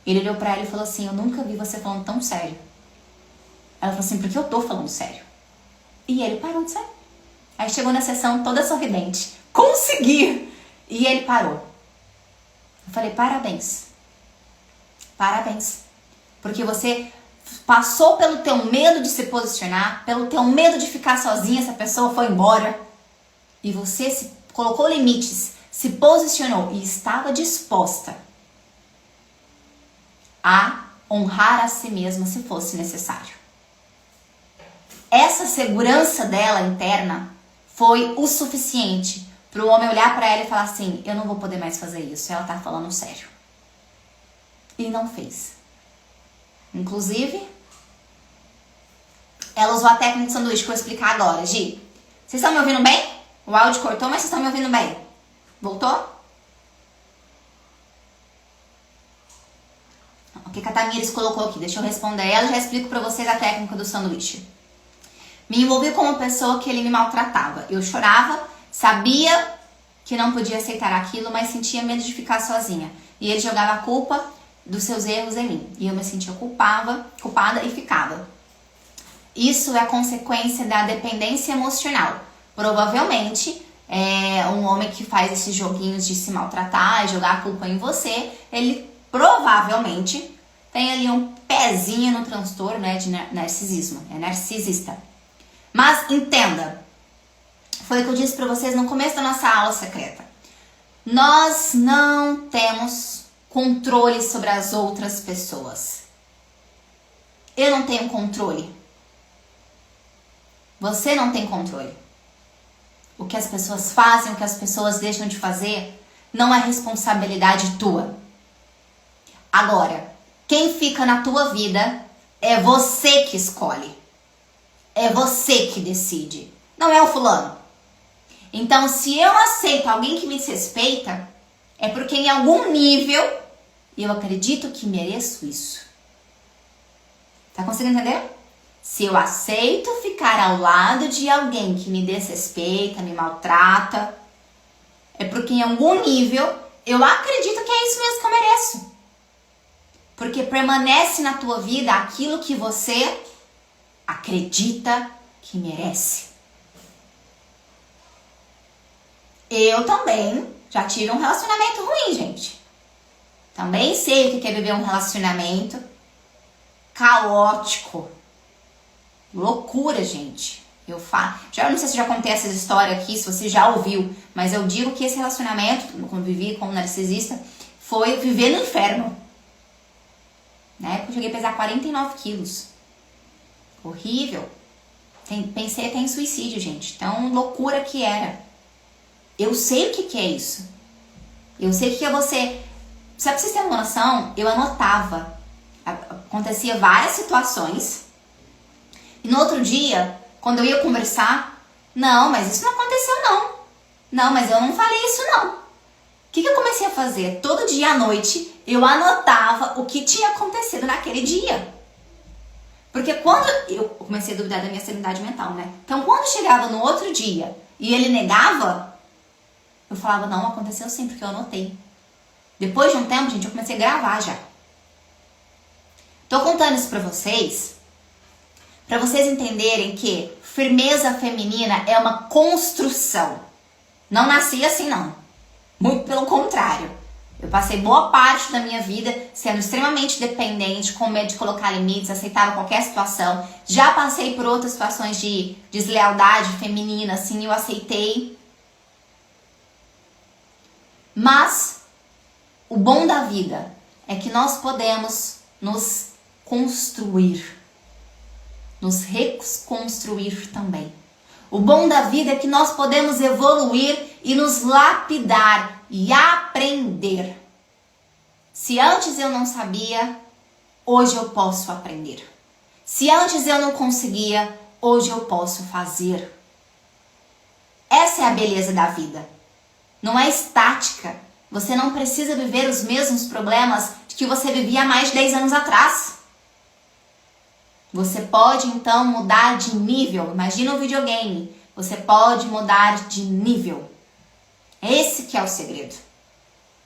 Ele olhou pra ela e falou assim, eu nunca vi você falando tão sério. Ela falou assim, porque eu tô falando sério. E ele parou de sair. Aí chegou na sessão toda sorridente. Consegui! E ele parou. Eu falei, parabéns. Parabéns. Porque você passou pelo teu medo de se posicionar, pelo teu medo de ficar sozinha, essa pessoa foi embora. E você se colocou limites, se posicionou e estava disposta a honrar a si mesma se fosse necessário. Essa segurança dela interna foi o suficiente para o homem olhar para ela e falar assim, eu não vou poder mais fazer isso, ela tá falando sério. E não fez. Inclusive, ela usou a técnica do sanduíche que eu vou explicar agora. Gi, vocês estão me ouvindo bem? O áudio cortou, mas vocês estão me ouvindo bem? Voltou? O que a Tamires colocou aqui? Deixa eu responder ela e já explico pra vocês a técnica do sanduíche. Me envolvi com uma pessoa que ele me maltratava. Eu chorava, sabia que não podia aceitar aquilo, mas sentia medo de ficar sozinha. E ele jogava a culpa dos seus erros em mim. E eu me sentia culpada e ficava. Isso é a consequência da dependência emocional. Provavelmente, um homem que faz esses joguinhos de se maltratar e jogar a culpa em você, ele provavelmente tem ali um pezinho no transtorno, né, de narcisismo. É narcisista. Mas entenda, foi o que eu disse pra vocês no começo da nossa aula secreta. Nós não temos controle sobre as outras pessoas. Eu não tenho controle. Você não tem controle. O que as pessoas fazem, o que as pessoas deixam de fazer, não é responsabilidade tua. Agora, quem fica na tua vida é você que escolhe. É você que decide. Não é o fulano. Então, se eu aceito alguém que me desrespeita, é porque em algum nível eu acredito que mereço isso. Tá conseguindo entender? Se eu aceito ficar ao lado de alguém que me desrespeita, me maltrata, é porque em algum nível eu acredito que é isso mesmo que eu mereço. Porque permanece na tua vida aquilo que você acredita que merece. Eu também já tive um relacionamento ruim, gente. Também sei o que é viver um relacionamento caótico. Loucura, gente. Eu não sei se já contei essa história aqui, se você já ouviu, mas eu digo que esse relacionamento, quando vivi com um narcisista, foi viver no inferno. Na época eu cheguei a pesar 49 quilos. Horrível. Pensei até em suicídio, gente. Tão loucura que era. Eu sei o que é isso. Eu sei o que é você... Só pra vocês terem uma noção, eu anotava. Acontecia várias situações E no outro dia, quando eu ia conversar, não, mas isso não aconteceu não. Não, mas eu não falei isso não. O que eu comecei a fazer? Todo dia à noite eu anotava o que tinha acontecido naquele dia. Porque quando eu comecei a duvidar da minha sanidade mental, né? Então quando chegava no outro dia e ele negava, eu falava, não, aconteceu sim, porque eu anotei. Depois de um tempo, gente, eu comecei a gravar já. Tô contando isso pra vocês entenderem que firmeza feminina é uma construção. Não nasci assim, não. Muito pelo contrário. Eu passei boa parte da minha vida sendo extremamente dependente, com medo de colocar limites, aceitava qualquer situação. Já passei por outras situações de deslealdade feminina, assim, eu aceitei. Mas o bom da vida é que nós podemos nos construir, nos reconstruir também. O bom da vida é que nós podemos evoluir e nos lapidar e aprender. Se antes eu não sabia, hoje eu posso aprender. Se antes eu não conseguia, hoje eu posso fazer. Essa é a beleza da vida. Não é estática. Você não precisa viver os mesmos problemas que você vivia há mais de 10 anos atrás. Você pode então mudar de nível. Imagina um videogame. Você pode mudar de nível. Esse que é o segredo.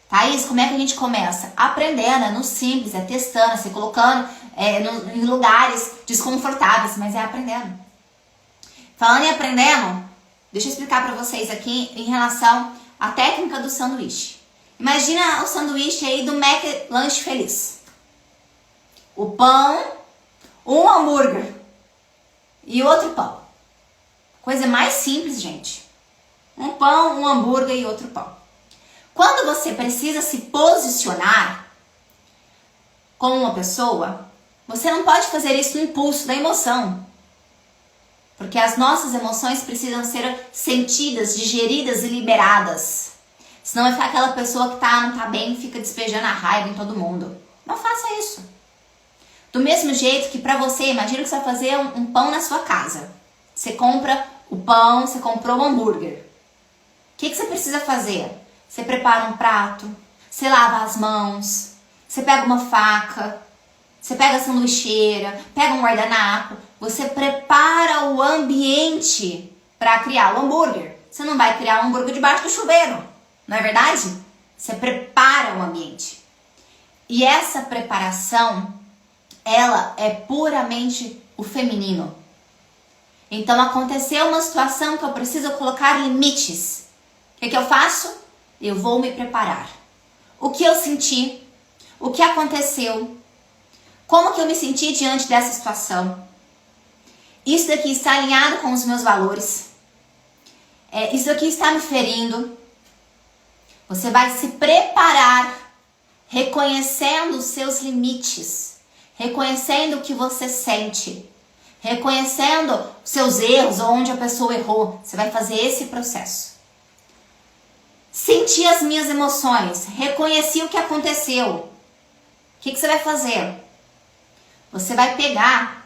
Thaís, como é que a gente começa? Aprendendo, é no simples, é testando, é se colocando em lugares desconfortáveis, mas é aprendendo. Falando em aprendendo, deixa eu explicar para vocês aqui em relação à técnica do sanduíche. Imagina o sanduíche aí do Mac Lanche Feliz. O pão, um hambúrguer e outro pão. Coisa mais simples, gente. Um pão, um hambúrguer e outro pão. Quando você precisa se posicionar como uma pessoa, você não pode fazer isso no impulso da emoção. Porque as nossas emoções precisam ser sentidas, digeridas e liberadas. Senão vai ficar aquela pessoa que não tá bem e fica despejando a raiva em todo mundo. Não faça isso. Do mesmo jeito que pra você, imagina que você vai fazer um pão na sua casa. Você compra o pão, você comprou o hambúrguer. O que você precisa fazer? Você prepara um prato, você lava as mãos, você pega uma faca, você pega a sanduicheira, pega um guardanapo, você prepara o ambiente para criar o hambúrguer. Você não vai criar o hambúrguer debaixo do chuveiro, não é verdade? Você prepara o ambiente. E essa preparação, ela é puramente o feminino. Então aconteceu uma situação que eu preciso colocar limites. O que eu faço? Eu vou me preparar. O que eu senti? O que aconteceu? Como que eu me senti diante dessa situação? Isso daqui está alinhado com os meus valores? Isso daqui está me ferindo? Você vai se preparar reconhecendo os seus limites, reconhecendo o que você sente, reconhecendo os seus erros ou onde a pessoa errou. Você vai fazer esse processo. Senti as minhas emoções, reconheci o que aconteceu. O que você vai fazer? Você vai pegar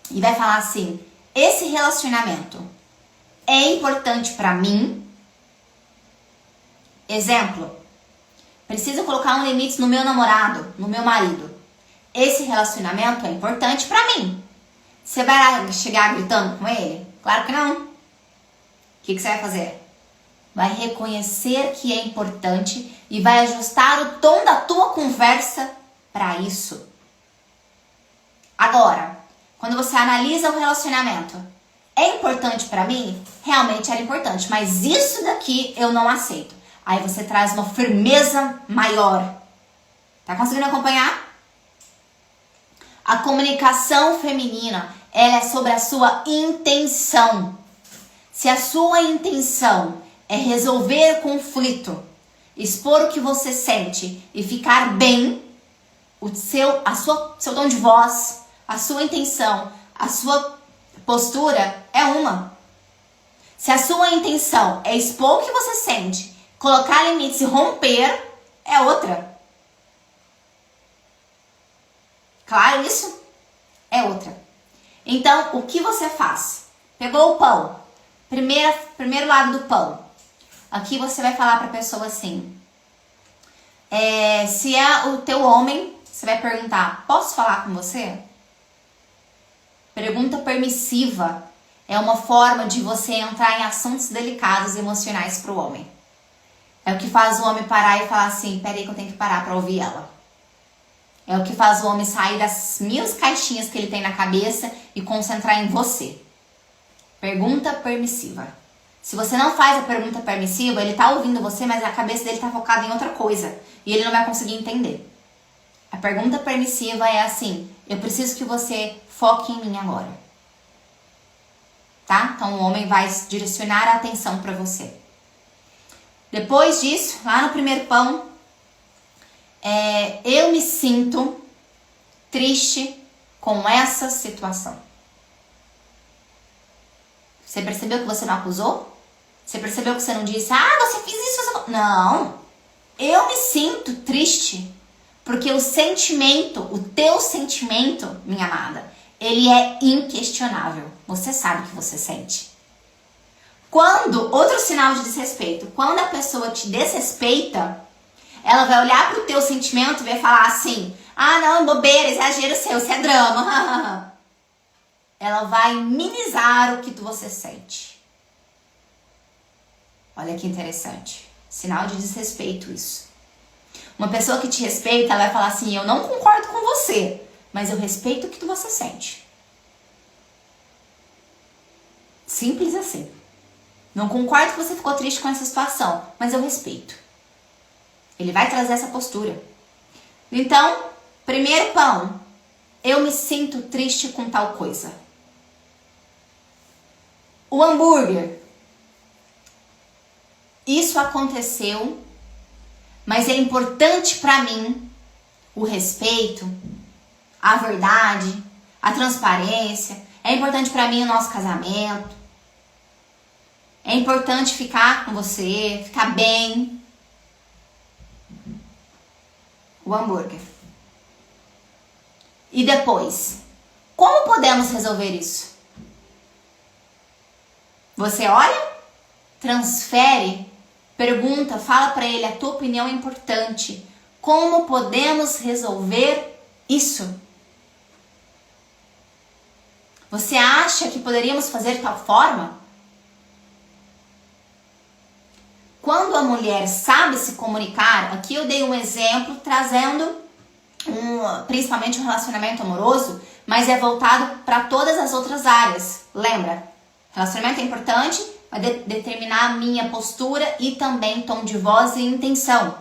e vai falar assim: esse relacionamento é importante para mim? Exemplo, preciso colocar um limite no meu namorado, no meu marido. Esse relacionamento é importante para mim. Você vai chegar gritando com ele? Claro que não. O que você vai fazer? Vai reconhecer que é importante e vai ajustar o tom da tua conversa para isso. Agora, quando você analisa o relacionamento, é importante para mim? Realmente era importante, mas isso daqui eu não aceito. Aí você traz uma firmeza maior. Tá conseguindo acompanhar? A comunicação feminina, ela é sobre a sua intenção. Se a sua intenção é resolver conflito, expor o que você sente e ficar bem, seu tom de voz, a sua intenção, a sua postura é uma. Se a sua intenção é expor o que você sente, colocar limites e romper, é outra. Claro isso? É outra. Então, o que você faz? Pegou o pão, primeiro lado do pão. Aqui você vai falar para a pessoa assim, se é o teu homem, você vai perguntar, posso falar com você? Pergunta permissiva é uma forma de você entrar em assuntos delicados e emocionais para o homem. É o que faz o homem parar e falar assim, peraí que eu tenho que parar para ouvir ela. É o que faz o homem sair das 1000 caixinhas que ele tem na cabeça e concentrar em você. Pergunta permissiva. Se você não faz a pergunta permissiva, ele tá ouvindo você, mas a cabeça dele tá focada em outra coisa. E ele não vai conseguir entender. A pergunta permissiva é assim, eu preciso que você foque em mim agora. Tá? Então o homem vai direcionar a atenção para você. Depois disso, lá no primeiro pão, eu me sinto triste com essa situação. Você percebeu que você não acusou? Você percebeu que você não disse, você fez isso? Não, eu me sinto triste porque o teu sentimento, minha amada, ele é inquestionável. Você sabe o que você sente. Outro sinal de desrespeito, quando a pessoa te desrespeita, ela vai olhar pro teu sentimento e vai falar assim, não, bobeira, exagero seu, isso é drama. Ela vai minimizar o que você sente. Olha que interessante. Sinal de desrespeito isso. Uma pessoa que te respeita, ela vai falar assim, eu não concordo com você, mas eu respeito o que você sente. Simples assim. Não concordo que você ficou triste com essa situação, mas eu respeito. Ele vai trazer essa postura. Então, primeiro pão, eu me sinto triste com tal coisa. O hambúrguer. Isso aconteceu, mas é importante para mim o respeito, a verdade, a transparência. É importante para mim o nosso casamento. É importante ficar com você, ficar bem. O hambúrguer. E depois, como podemos resolver isso? Você olha, transfere, pergunta, fala para ele, a tua opinião é importante. Como podemos resolver isso? Você acha que poderíamos fazer de tal forma? Quando a mulher sabe se comunicar, aqui eu dei um exemplo trazendo principalmente um relacionamento amoroso, mas é voltado para todas as outras áreas. Lembra? Relacionamento é importante, vai determinar a minha postura e também tom de voz e intenção.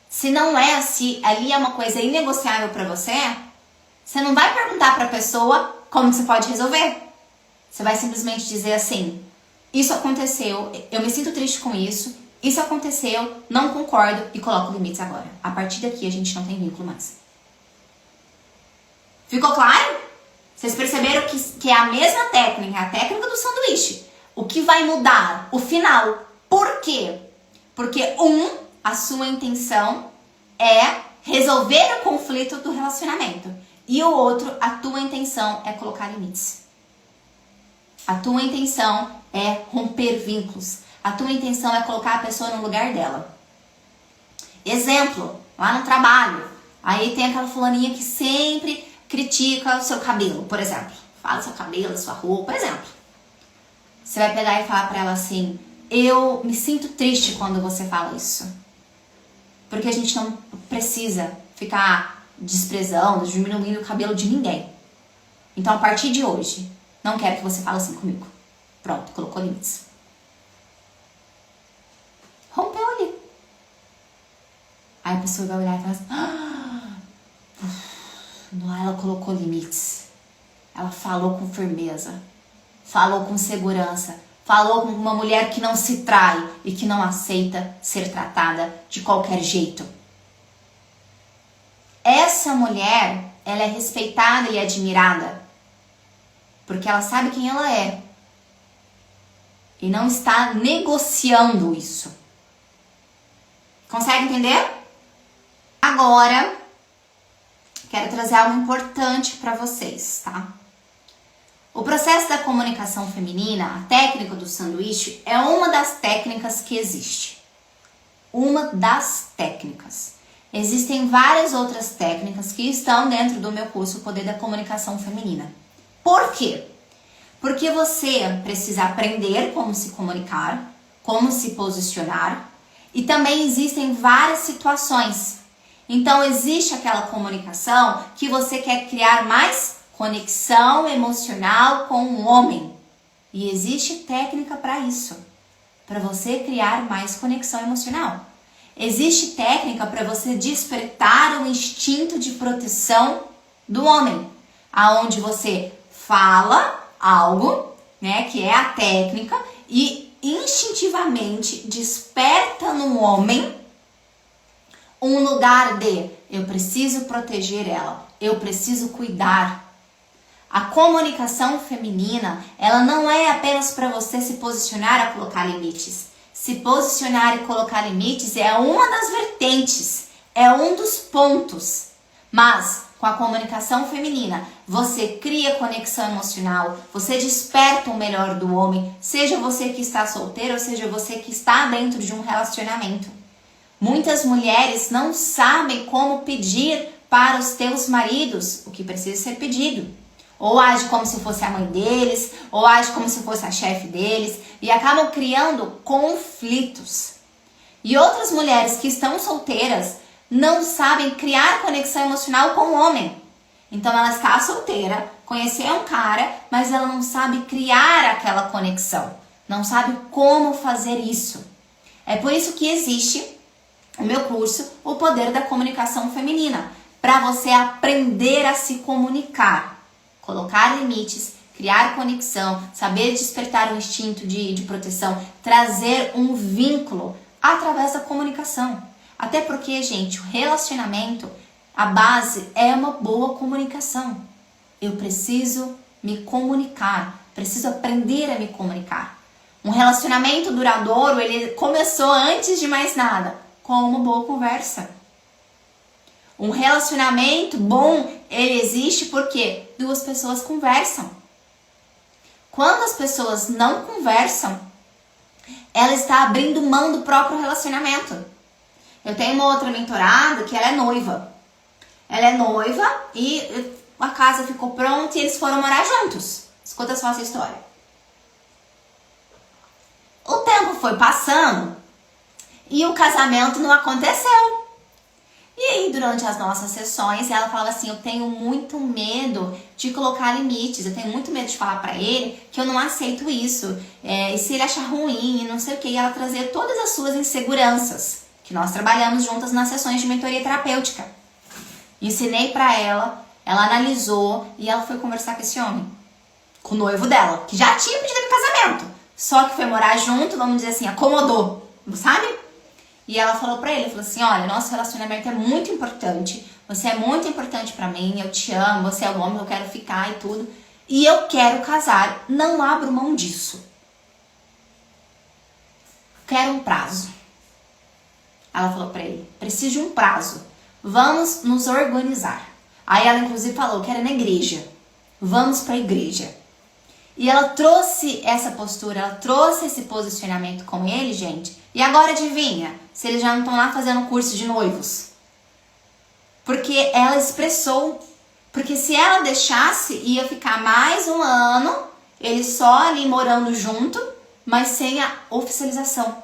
Se ali é uma coisa inegociável para você, você não vai perguntar para a pessoa como você pode resolver. Você vai simplesmente dizer assim, isso aconteceu, eu me sinto triste com isso, isso aconteceu, não concordo e coloco limites agora. A partir daqui a gente não tem vínculo mais. Ficou claro? Vocês perceberam que é a mesma técnica, a técnica do sanduíche. O que vai mudar? O final. Por quê? Porque a sua intenção é resolver o conflito do relacionamento. E o outro, a tua intenção é colocar limites. A tua intenção é romper vínculos. A tua intenção é colocar a pessoa no lugar dela. Exemplo, lá no trabalho. Aí tem aquela fulaninha que sempre critica o seu cabelo, por exemplo. Fala do seu cabelo, sua roupa, por exemplo. Você vai pegar e falar pra ela assim, eu me sinto triste quando você fala isso. Porque a gente não precisa ficar desprezando, diminuindo o cabelo de ninguém. Então, a partir de hoje, não quero que você fale assim comigo. Pronto, colocou limites. Rompeu ali. Aí a pessoa vai olhar e falar assim, ela colocou limites. Ela falou com firmeza. Falou com segurança. Falou com uma mulher que não se trai e que não aceita ser tratada de qualquer jeito. Essa mulher, ela é respeitada e admirada porque ela sabe quem ela é e não está negociando isso. Consegue entender? Agora, quero trazer algo importante para vocês, tá? comunicação feminina, a técnica do sanduíche é uma das técnicas que existe. Uma das técnicas. Existem várias outras técnicas que estão dentro do meu curso O Poder da Comunicação Feminina. Por quê? Porque você precisa aprender como se comunicar, como se posicionar, e também existem várias situações. Então existe aquela comunicação que você quer criar mais conexão emocional com o homem. E existe técnica para isso, para você criar mais conexão emocional. Existe técnica para você despertar o instinto de proteção do homem, aonde você fala algo, né, que é a técnica, e instintivamente desperta no homem um lugar de eu preciso proteger ela, eu preciso cuidar. A comunicação feminina, ela não é apenas para você se posicionar a colocar limites. Se posicionar e colocar limites é uma das vertentes, é um dos pontos. Mas com a comunicação feminina, você cria conexão emocional, você desperta o melhor do homem, seja você que está solteiro ou seja você que está dentro de um relacionamento. Muitas mulheres não sabem como pedir para os teus maridos o que precisa ser pedido. Ou age como se fosse a mãe deles, ou age como se fosse a chefe deles, e acabam criando conflitos. E outras mulheres que estão solteiras não sabem criar conexão emocional com o homem. Então ela está solteira, conheceu um cara, mas ela não sabe criar aquela conexão, não sabe como fazer isso. É por isso que existe o meu curso, O Poder da Comunicação Feminina, para você aprender a se comunicar. Colocar limites, criar conexão, saber despertar um instinto de proteção, trazer um vínculo através da comunicação. Até porque, gente, o relacionamento, a base é uma boa comunicação. Eu preciso me comunicar, preciso aprender a me comunicar. Um relacionamento duradouro, ele começou antes de mais nada, com uma boa conversa. Um relacionamento bom, ele existe porque duas pessoas conversam. Quando as pessoas não conversam, ela está abrindo mão do próprio relacionamento. Eu tenho uma outra mentorada que ela é noiva. Ela é noiva e a casa ficou pronta e eles foram morar juntos. Escuta só essa história. O tempo foi passando e o casamento não aconteceu. E aí, durante as nossas sessões, ela falava assim, eu tenho muito medo de colocar limites, eu tenho muito medo de falar pra ele que eu não aceito isso, e se ele achar ruim, e não sei o que, e ela trazia todas as suas inseguranças, que nós trabalhamos juntas nas sessões de mentoria terapêutica. Ensinei pra ela, ela analisou, e ela foi conversar com esse homem, com o noivo dela, que já tinha pedido em casamento, só que foi morar junto, vamos dizer assim, acomodou, sabe? E ela falou pra ele, falou assim, olha, nosso relacionamento é muito importante, você é muito importante pra mim, eu te amo, você é o homem que eu quero ficar e tudo, e eu quero casar, não abro mão disso. Quero um prazo. Ela falou pra ele, preciso de um prazo, vamos nos organizar. Aí ela inclusive falou, quero ir na igreja, vamos pra igreja. E ela trouxe essa postura, ela trouxe esse posicionamento com ele, gente. E agora adivinha, se eles já não estão lá fazendo curso de noivos? Porque ela expressou. Porque se ela deixasse, ia ficar mais um ano, eles só ali morando junto, mas sem a oficialização.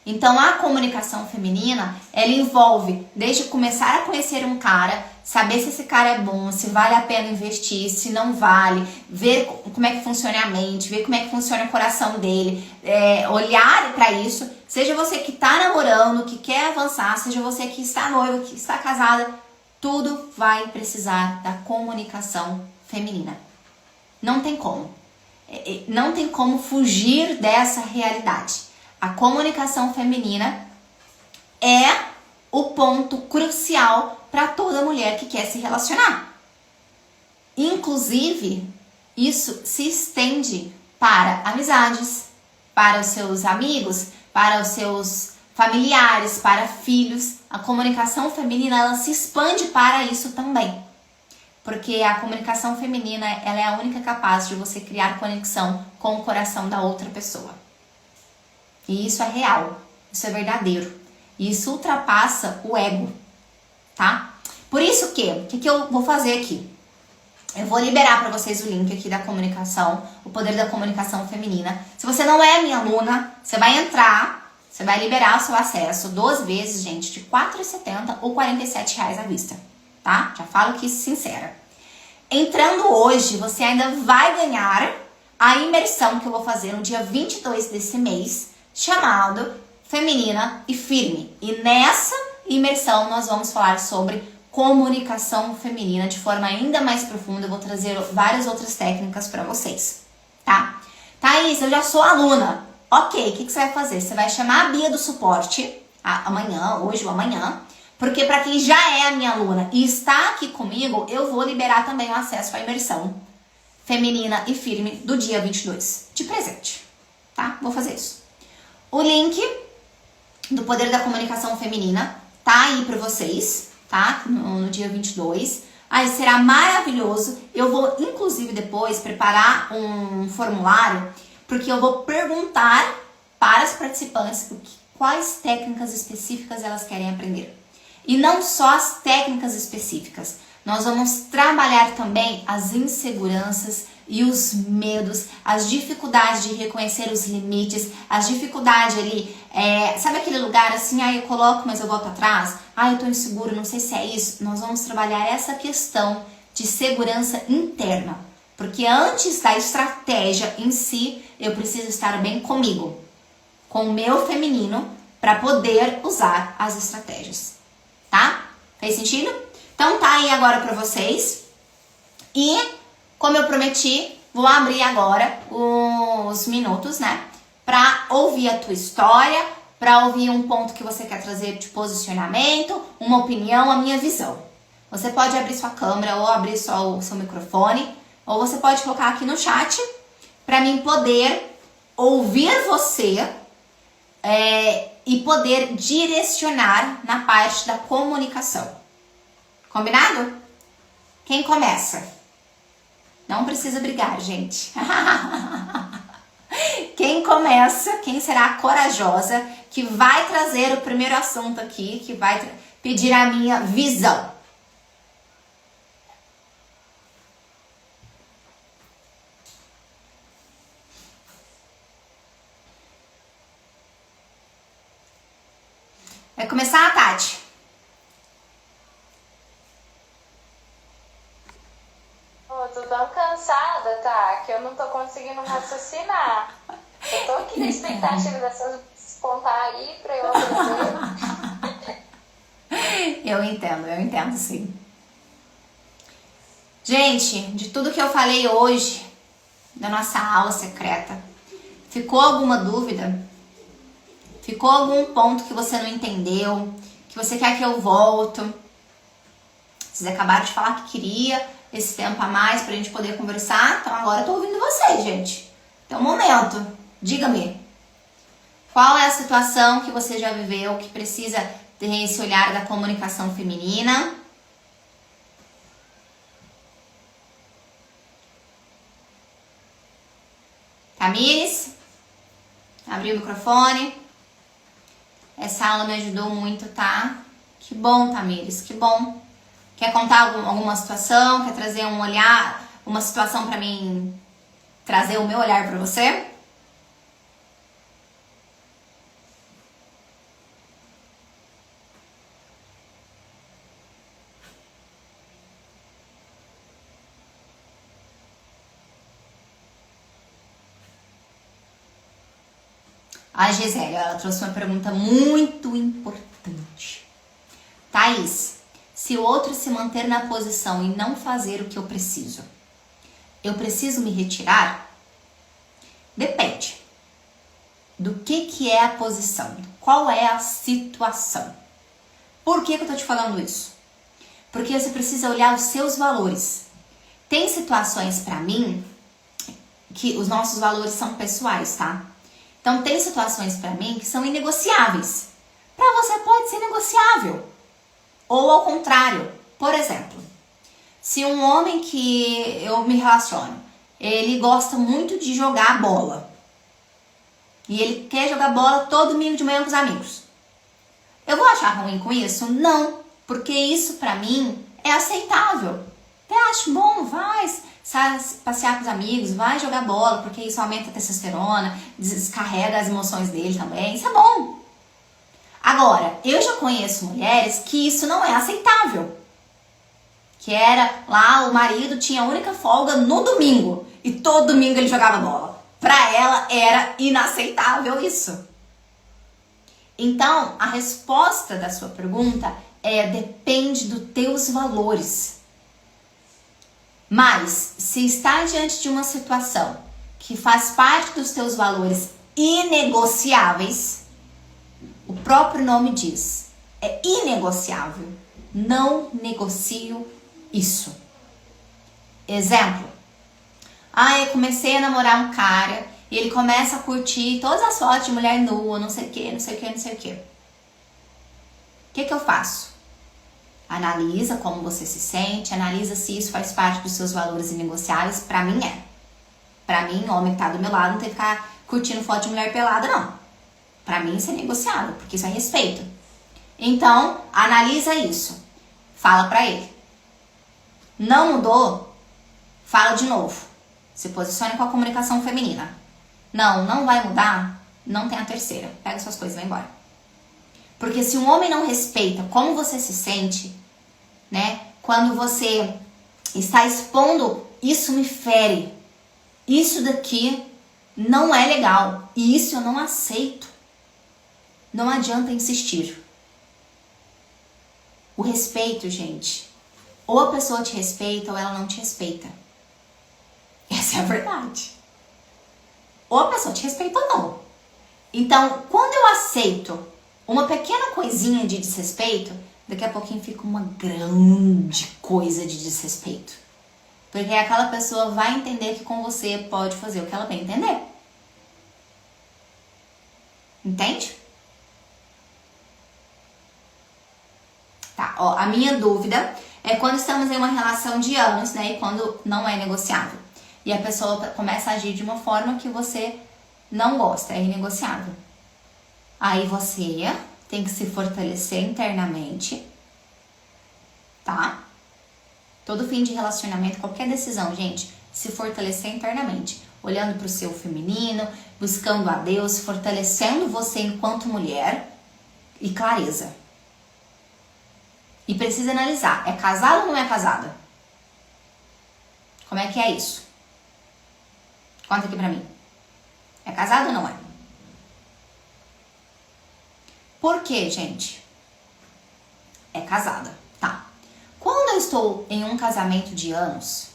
Então a comunicação feminina, ela envolve desde começar a conhecer um cara, saber se esse cara é bom, se vale a pena investir, se não vale, ver como é que funciona a mente, ver como é que funciona o coração dele, olhar para isso, seja você que está namorando, que quer avançar, seja você que está noiva, que está casada, tudo vai precisar da comunicação feminina. Não tem como. Não tem como fugir dessa realidade. A comunicação feminina é o ponto crucial para toda mulher que quer se relacionar. Inclusive, isso se estende para amizades, para os seus amigos, para os seus familiares, para filhos. A comunicação feminina, ela se expande para isso também. porque a comunicação feminina, ela é a única capaz de você criar conexão com o coração da outra pessoa. E isso é real, isso é verdadeiro. E isso ultrapassa o ego, tá? Por isso que, o que eu vou fazer aqui? Eu vou liberar para vocês o link aqui da comunicação, o poder da comunicação feminina. Se você não é minha aluna, você vai entrar, você vai liberar o seu acesso 12 vezes, gente, de R$ 4,70 ou R$ 47,00 à vista, tá? Já falo aqui sincera. Entrando hoje, você ainda vai ganhar a imersão que eu vou fazer no dia 22 desse mês, chamado Feminina e Firme. E nessa imersão nós vamos falar sobre comunicação feminina de forma ainda mais profunda. Eu vou trazer várias outras técnicas para vocês, tá? Thaís, eu já sou aluna. Ok, o que você vai fazer? Você vai chamar a Bia do suporte amanhã, hoje ou amanhã, porque para quem já é a minha aluna e está aqui comigo, eu vou liberar também o acesso à imersão Feminina e Firme do dia 22, de presente, tá? Vou fazer isso. O link do Poder da Comunicação Feminina tá aí para vocês, tá? No dia 22. Aí será maravilhoso. Eu vou, inclusive, depois preparar um formulário, porque eu vou perguntar para as participantes quais técnicas específicas elas querem aprender. E não só as técnicas específicas. Nós vamos trabalhar também as inseguranças e os medos, as dificuldades de reconhecer os limites, as dificuldades ali, sabe aquele lugar assim, eu coloco, mas eu volto atrás, eu tô inseguro, não sei se é isso. Nós vamos trabalhar essa questão de segurança interna, porque antes da estratégia em si, eu preciso estar bem comigo, com o meu feminino, para poder usar as estratégias, tá? Fez sentido? Então tá aí agora para vocês. E como eu prometi, vou abrir agora os minutos, né? Pra ouvir a tua história, pra ouvir um ponto que você quer trazer de posicionamento, uma opinião, a minha visão. Você pode abrir sua câmera ou abrir só o seu microfone, ou você pode colocar aqui no chat pra mim poder ouvir você e poder direcionar na parte da comunicação. Combinado? Quem começa? Não precisa brigar, gente. Quem começa, quem será a corajosa, que vai trazer o primeiro assunto aqui, que vai pedir a minha visão. Vai começar a Tati. Tô tão cansada, tá? Que eu não tô conseguindo raciocinar. Eu tô aqui na expectativa dessas contar aí pra eu aprender. Eu entendo sim. Gente, de tudo que eu falei hoje, da nossa aula secreta, ficou alguma dúvida? Ficou algum ponto que você não entendeu? Que você quer que eu volto? Vocês acabaram de falar que queria esse tempo a mais pra gente poder conversar, então agora eu tô ouvindo vocês, gente. Então, momento, diga-me, qual é a situação que você já viveu que precisa ter esse olhar da comunicação feminina? Tamires, abriu o microfone. Essa aula me ajudou muito, tá? Que bom, Tamires, que bom. Quer contar alguma situação? Quer trazer um olhar, uma situação pra mim trazer o meu olhar pra você? A Gisele, ela trouxe uma pergunta muito importante. Thaís, se o outro se manter na posição e não fazer o que eu preciso me retirar? Depende do que é a posição, qual é a situação. Por que eu tô te falando isso? Porque você precisa olhar os seus valores. Tem situações pra mim que os nossos valores são pessoais, tá? Então tem situações pra mim que são inegociáveis. Pra você pode ser negociável. Ou ao contrário, por exemplo, Se um homem que eu me relaciono, ele gosta muito de jogar bola. E ele quer jogar bola todo domingo de manhã com os amigos. Eu vou achar ruim com isso? Não. Porque isso pra mim é aceitável. Até acho bom, vai passear com os amigos, vai jogar bola, porque isso aumenta a testosterona, descarrega as emoções dele também. Isso é bom. Agora, eu já conheço mulheres que isso não é aceitável. Que era lá, o marido tinha a única folga no domingo. E todo domingo ele jogava bola. Pra ela era inaceitável isso. Então, a resposta da sua pergunta é: depende dos teus valores. Mas, se está diante de uma situação que faz parte dos teus valores inegociáveis, o próprio nome diz, é inegociável. Não negocio isso. Exemplo. Eu comecei a namorar um cara e ele começa a curtir todas as fotos de mulher nua, não sei o que, não sei o que, não sei o que. O que eu faço? Analisa como você se sente, analisa se isso faz parte dos seus valores inegociáveis. Pra mim é. Pra mim, o homem que tá do meu lado não tem que ficar curtindo foto de mulher pelada, não. Pra mim isso é negociável, porque isso é respeito. Então, analisa isso. Fala pra ele. Não mudou? Fala de novo. Se posicione com a comunicação feminina. Não vai mudar? Não tem a terceira. Pega suas coisas e vai embora. Porque se um homem não respeita como você se sente, né? Quando você está expondo, isso me fere. Isso daqui não é legal. E isso eu não aceito. Não adianta insistir. O respeito, gente. Ou a pessoa te respeita ou ela não te respeita. Essa é a verdade. Ou a pessoa te respeita ou não. Então, quando eu aceito uma pequena coisinha de desrespeito, daqui a pouquinho fica uma grande coisa de desrespeito. Porque aquela pessoa vai entender que com você pode fazer o que ela bem entender. Entende? Tá, ó, a minha dúvida é quando estamos em uma relação de anos, né, e quando não é negociável. E a pessoa começa a agir de uma forma que você não gosta, é inegociável. Aí você tem que se fortalecer internamente, tá? Todo fim de relacionamento, qualquer decisão, gente, se fortalecer internamente. Olhando para o seu feminino, buscando a Deus, fortalecendo você enquanto mulher e clareza. E precisa analisar, é casada ou não é casada? Como é que é isso? Conta aqui pra mim. É casada ou não é? Por quê, gente? É casada, tá. Quando eu estou em um casamento de anos,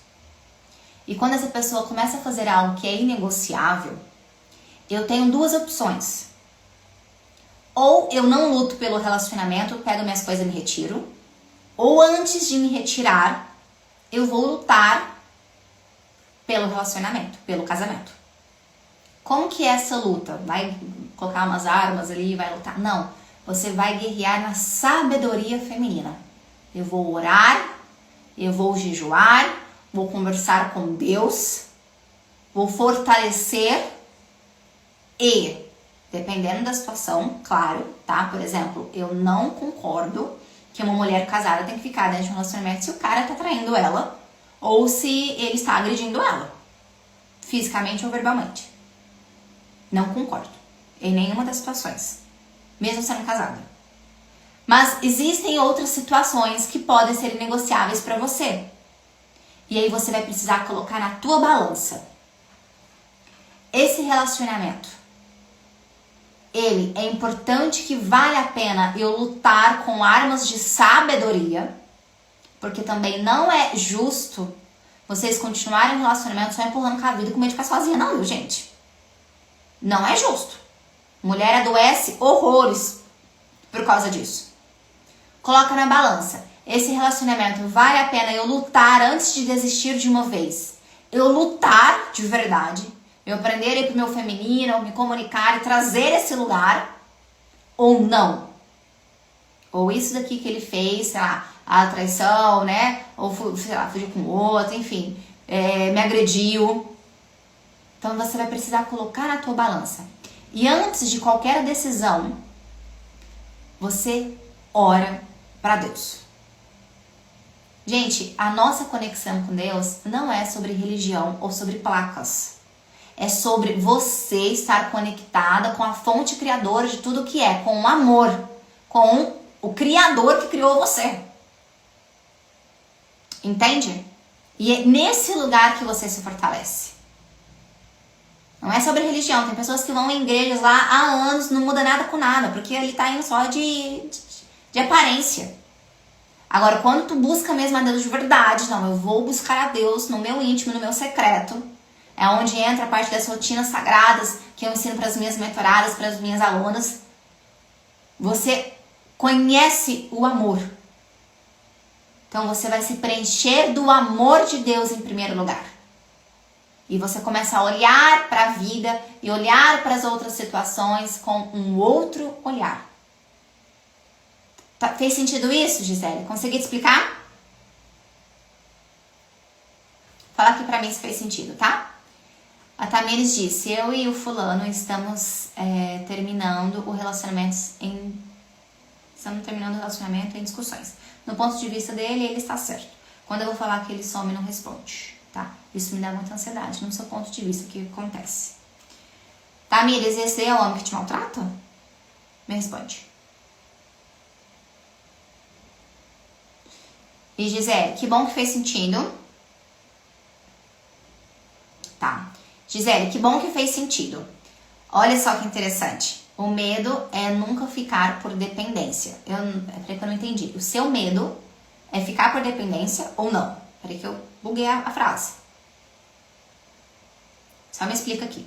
e quando essa pessoa começa a fazer algo que é inegociável, eu tenho duas opções. Ou eu não luto pelo relacionamento, pego minhas coisas e me retiro. Ou antes de me retirar, eu vou lutar pelo relacionamento, pelo casamento. Como que é essa luta? Vai colocar umas armas ali e vai lutar? Não. Você vai guerrear na sabedoria feminina. Eu vou orar, eu vou jejuar, vou conversar com Deus, vou fortalecer e, dependendo da situação, claro, tá? Por exemplo, eu não concordo que uma mulher casada tem que ficar dentro de um relacionamento se o cara tá traindo ela ou se ele está agredindo ela, fisicamente ou verbalmente. Não concordo em nenhuma das situações, mesmo sendo casada. Mas existem outras situações que podem ser negociáveis para você. E aí você vai precisar colocar na tua balança. Esse relacionamento, ele é importante, que vale a pena eu lutar com armas de sabedoria, porque também não é justo vocês continuarem um relacionamento só empurrando com a vida com medo de ficar sozinha, não, viu, gente? Não é justo. Mulher adoece horrores por causa disso. Coloca na balança. Esse relacionamento vale a pena eu lutar antes de desistir de uma vez? Eu lutar de verdade, eu aprender a ir pro meu feminino, me comunicar e trazer esse lugar, ou não? Ou isso daqui que ele fez, sei lá, a traição, né? Ou, sei lá, fugiu com outro, enfim, me agrediu. Então você vai precisar colocar na tua balança. E antes de qualquer decisão, você ora para Deus. Gente, a nossa conexão com Deus não é sobre religião ou sobre placas. É sobre você estar conectada com a fonte criadora de tudo que é, com o amor, com o Criador que criou você. Entende? E é nesse lugar que você se fortalece. Não é sobre religião. Tem pessoas que vão em igrejas lá há anos, não muda nada com nada, porque ele tá indo só de aparência. Agora, quando tu busca mesmo a Deus de verdade, não, eu vou buscar a Deus no meu íntimo, no meu secreto, é onde entra a parte das rotinas sagradas que eu ensino para as minhas mentoradas, para as minhas alunas. Você conhece o amor. Então você vai se preencher do amor de Deus em primeiro lugar. E você começa a olhar para a vida e olhar para as outras situações com um outro olhar. Fez sentido isso, Gisele? Consegui te explicar? Fala aqui pra mim se fez sentido, tá? A Tamires disse, eu e o fulano estamos terminando o relacionamento em discussões. No ponto de vista dele, ele está certo. Quando eu vou falar que ele some, não responde, tá? Isso me dá muita ansiedade. No seu ponto de vista, o que acontece? Tamires, esse é o homem que te maltrata? Me responde. E Gisele, que bom que fez sentido. Tá. Gisele, que bom que fez sentido. Olha só que interessante. O medo é nunca ficar por dependência. Peraí que eu não entendi. O seu medo é ficar por dependência ou não? Peraí que eu buguei a frase. Só me explica aqui.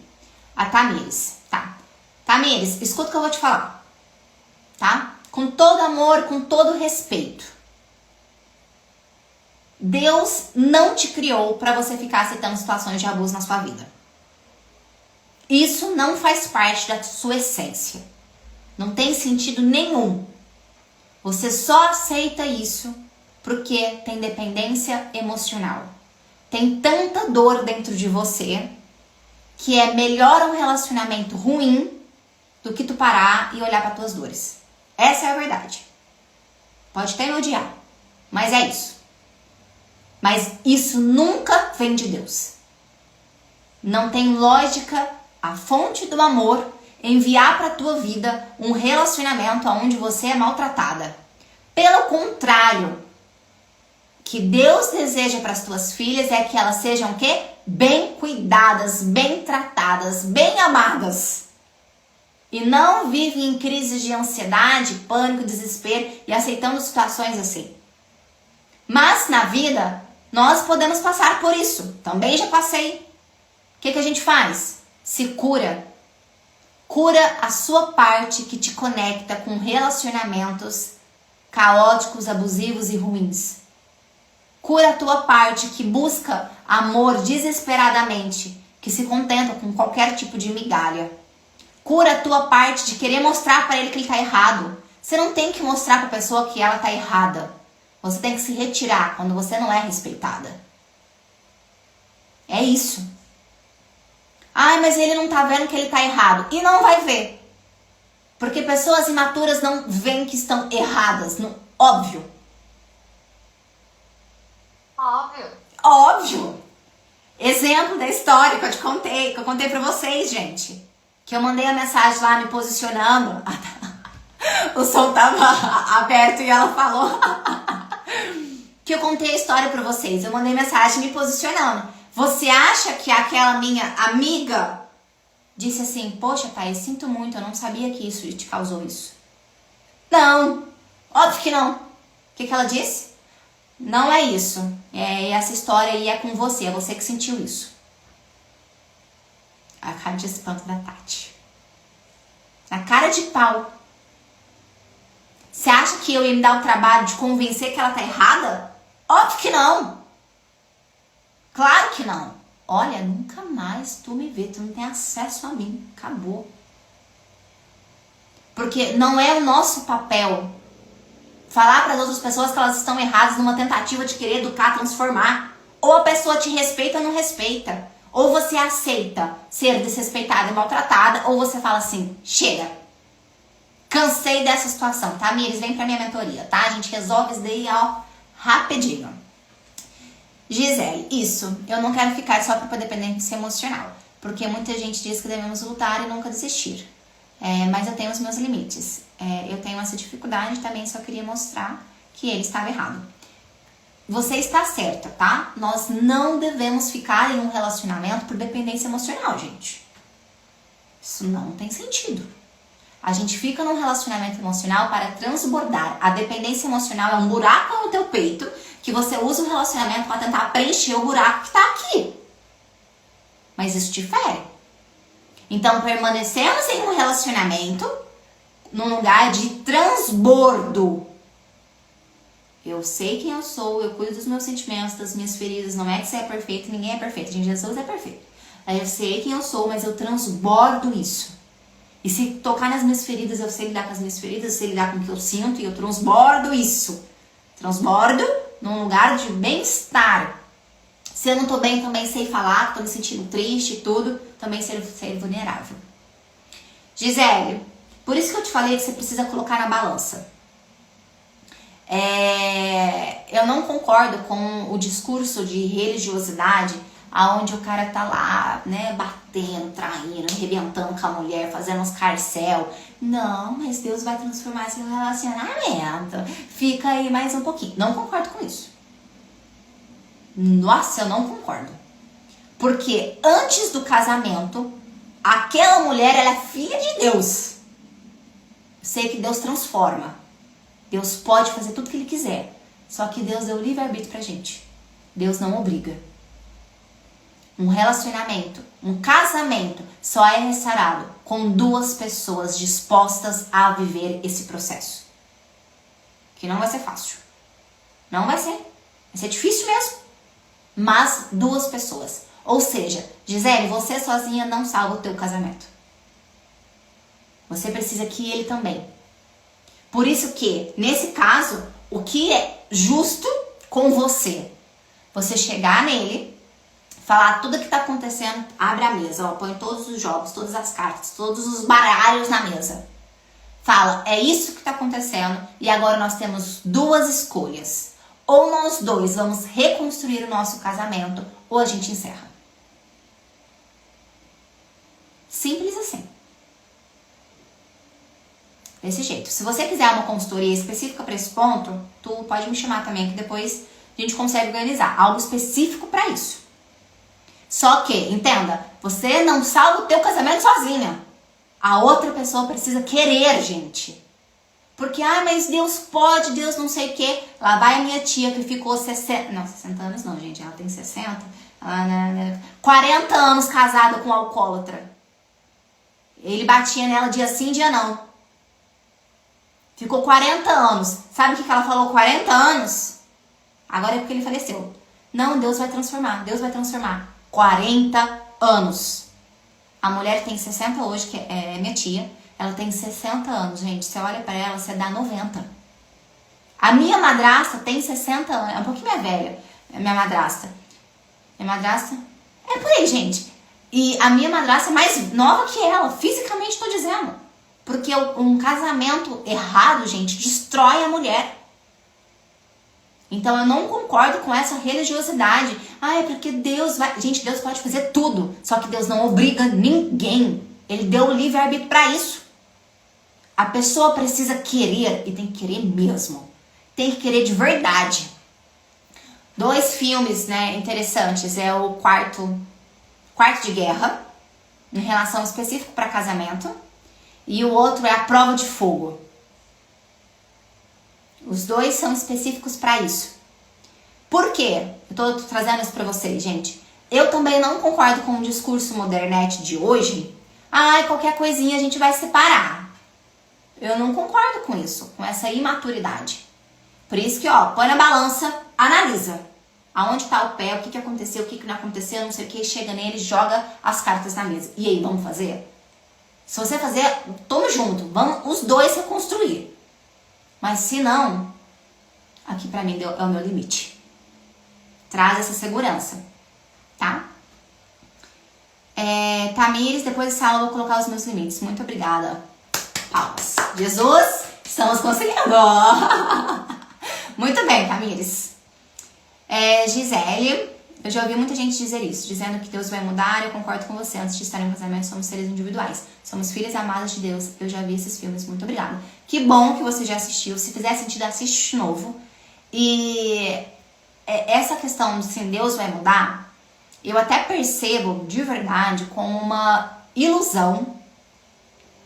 A Tamires, tá. Tamires, escuta o que eu vou te falar. Tá? Com todo amor, com todo respeito. Deus não te criou para você ficar aceitando situações de abuso na sua vida. Isso não faz parte da sua essência. Não tem sentido nenhum. Você só aceita isso porque tem dependência emocional. Tem tanta dor dentro de você que é melhor um relacionamento ruim do que tu parar e olhar para tuas dores. Essa é a verdade. Pode até me odiar, mas é isso. Mas isso nunca vem de Deus. Não tem lógica a fonte do amor enviar para a tua vida um relacionamento onde você é maltratada. Pelo contrário, o que Deus deseja para as tuas filhas é que elas sejam o quê? Bem cuidadas, bem tratadas, bem amadas. E não vivem em crises de ansiedade, pânico, desespero e aceitando situações assim. Mas na vida, nós podemos passar por isso. Também já passei. O que a gente faz? Se cura. Cura a sua parte que te conecta com relacionamentos caóticos, abusivos e ruins. Cura a tua parte que busca amor desesperadamente, que se contenta com qualquer tipo de migalha. Cura a tua parte de querer mostrar para ele que ele está errado. Você não tem que mostrar para a pessoa que ela está errada. Você tem que se retirar quando você não é respeitada. É isso. Ai, mas ele não tá vendo que ele tá errado. E não vai ver. Porque pessoas imaturas não veem que estão erradas. Óbvio. Óbvio. Óbvio. Exemplo da história que eu contei pra vocês, gente. Que eu mandei a mensagem lá me posicionando. O som tava aberto e ela falou... que eu contei a história pra vocês. Eu mandei mensagem me posicionando. Você acha que aquela minha amiga disse assim, poxa, Thaís, sinto muito, eu não sabia que isso te causou isso. Não, óbvio que não. O que ela disse? Não é isso. Essa história aí é com você, é você que sentiu isso. A cara de espanto da Tati. A cara de pau. Você acha que eu ia me dar o trabalho de convencer que ela tá errada? Óbvio que não. Claro que não. Olha, nunca mais tu me vê, tu não tem acesso a mim. Acabou. Porque não é o nosso papel falar para as outras pessoas que elas estão erradas numa tentativa de querer educar, transformar. Ou a pessoa te respeita ou não respeita. Ou você aceita ser desrespeitada e maltratada, ou você fala assim, chega. Cansei dessa situação, tá, Miris? Vem pra minha mentoria, tá? A gente resolve isso daí, ó, rapidinho. Gisele, isso. Eu não quero ficar só por dependência emocional. Porque muita gente diz que devemos lutar e nunca desistir. Mas eu tenho os meus limites. Eu tenho essa dificuldade também, só queria mostrar que ele estava errado. Você está certa, tá? Nós não devemos ficar em um relacionamento por dependência emocional, gente. Isso não tem sentido. A gente fica num relacionamento emocional para transbordar. A dependência emocional é um buraco no teu peito que você usa o relacionamento para tentar preencher o buraco que está aqui. Mas isso te fere. Então, permanecemos em um relacionamento num lugar de transbordo. Eu sei quem eu sou, eu cuido dos meus sentimentos, das minhas feridas. Não é que você é perfeito, ninguém é perfeito. Gente, Jesus é perfeito. Eu sei quem eu sou, mas eu transbordo isso. E se tocar nas minhas feridas, eu sei lidar com as minhas feridas, eu sei lidar com o que eu sinto e eu transbordo isso. Transbordo num lugar de bem-estar. Se eu não tô bem, também sei falar, que tô me sentindo triste e tudo, também ser vulnerável. Gisele, por isso que eu te falei que você precisa colocar na balança. Eu não concordo com o discurso de religiosidade aonde o cara tá lá, né, batendo, traindo, arrebentando com a mulher, fazendo uns carcel. Não, mas Deus vai transformar esse relacionamento. Fica aí mais um pouquinho. Não concordo com isso. Nossa, eu não concordo. Porque antes do casamento, aquela mulher, ela é filha de Deus. Eu sei que Deus transforma. Deus pode fazer tudo que Ele quiser. Só que Deus deu livre-arbítrio pra gente. Deus não obriga. Um relacionamento, um casamento só é restaurado com duas pessoas dispostas a viver esse processo. Que não vai ser fácil. Não vai ser. Vai ser difícil mesmo. Mas duas pessoas. Ou seja, Gisele, você sozinha não salva o teu casamento. Você precisa que ele também. Por isso que, nesse caso, o que é justo com você? Você chegar nele, falar tudo o que está acontecendo, abre a mesa, ó, põe todos os jogos, todas as cartas, todos os baralhos na mesa. Fala, é isso que está acontecendo e agora nós temos duas escolhas. Ou nós dois vamos reconstruir o nosso casamento, ou a gente encerra. Simples assim. Desse jeito. Se você quiser uma consultoria específica para esse ponto, tu pode me chamar também, que depois a gente consegue organizar algo específico para isso. Só que, entenda, você não salva o teu casamento sozinha. A outra pessoa precisa querer, gente. Porque, mas Deus pode, Deus não sei o quê. Lá vai a minha tia que ficou 60... Não, 60 anos não, gente. Ela tem 60. 40 anos casada com um alcoólatra. Ele batia nela dia sim, dia não. Ficou 40 anos. Sabe o que ela falou 40 anos? Agora é porque ele faleceu. Não, Deus vai transformar. Deus vai transformar. 40 anos. A mulher tem 60 hoje, que é minha tia. Ela tem 60 anos, gente. Você olha pra ela, você dá 90. A minha madrasta tem 60 anos. É um pouquinho mais velha. Minha madrasta. Minha madrasta... É por aí, gente. E a minha madrasta é mais nova que ela. Fisicamente, tô dizendo. Porque um casamento errado, gente, destrói a mulher. Então, eu não concordo com essa religiosidade. É porque Deus vai... Gente, Deus pode fazer tudo. Só que Deus não obriga ninguém. Ele deu o livre-arbítrio para isso. A pessoa precisa querer, e tem que querer mesmo. Tem que querer de verdade. 2 filmes, né, interessantes. É o Quarto de Guerra, em relação específica para casamento. E o outro é A Prova de Fogo. Os 2 são específicos para isso. Por quê? Eu tô trazendo isso para vocês, gente. Eu também não concordo com o discurso modernete de hoje. Qualquer coisinha a gente vai separar. Eu não concordo com isso, com essa imaturidade. Por isso que, põe na balança, analisa. Aonde tá o pé, o que aconteceu, o que não aconteceu, não sei o que, chega nele, joga as cartas na mesa. E aí, vamos fazer? Se você fazer, tamo junto, vamos os 2 reconstruir. Mas se não, aqui pra mim é o meu limite. Traz essa segurança, tá? Tamires, depois dessa aula eu vou colocar os meus limites. Muito obrigada. Palmas. Jesus, estamos conseguindo. Muito bem, Tamires. Gisele, eu já ouvi muita gente dizer isso, dizendo que Deus vai mudar. Eu concordo com você. Antes de estar em um casamento, somos seres individuais. Somos filhas amadas de Deus. Eu já vi esses filmes. Muito obrigada. Que bom que você já assistiu. Se fizer sentido, assiste de novo. E essa questão de se Deus vai mudar, eu até percebo de verdade como uma ilusão.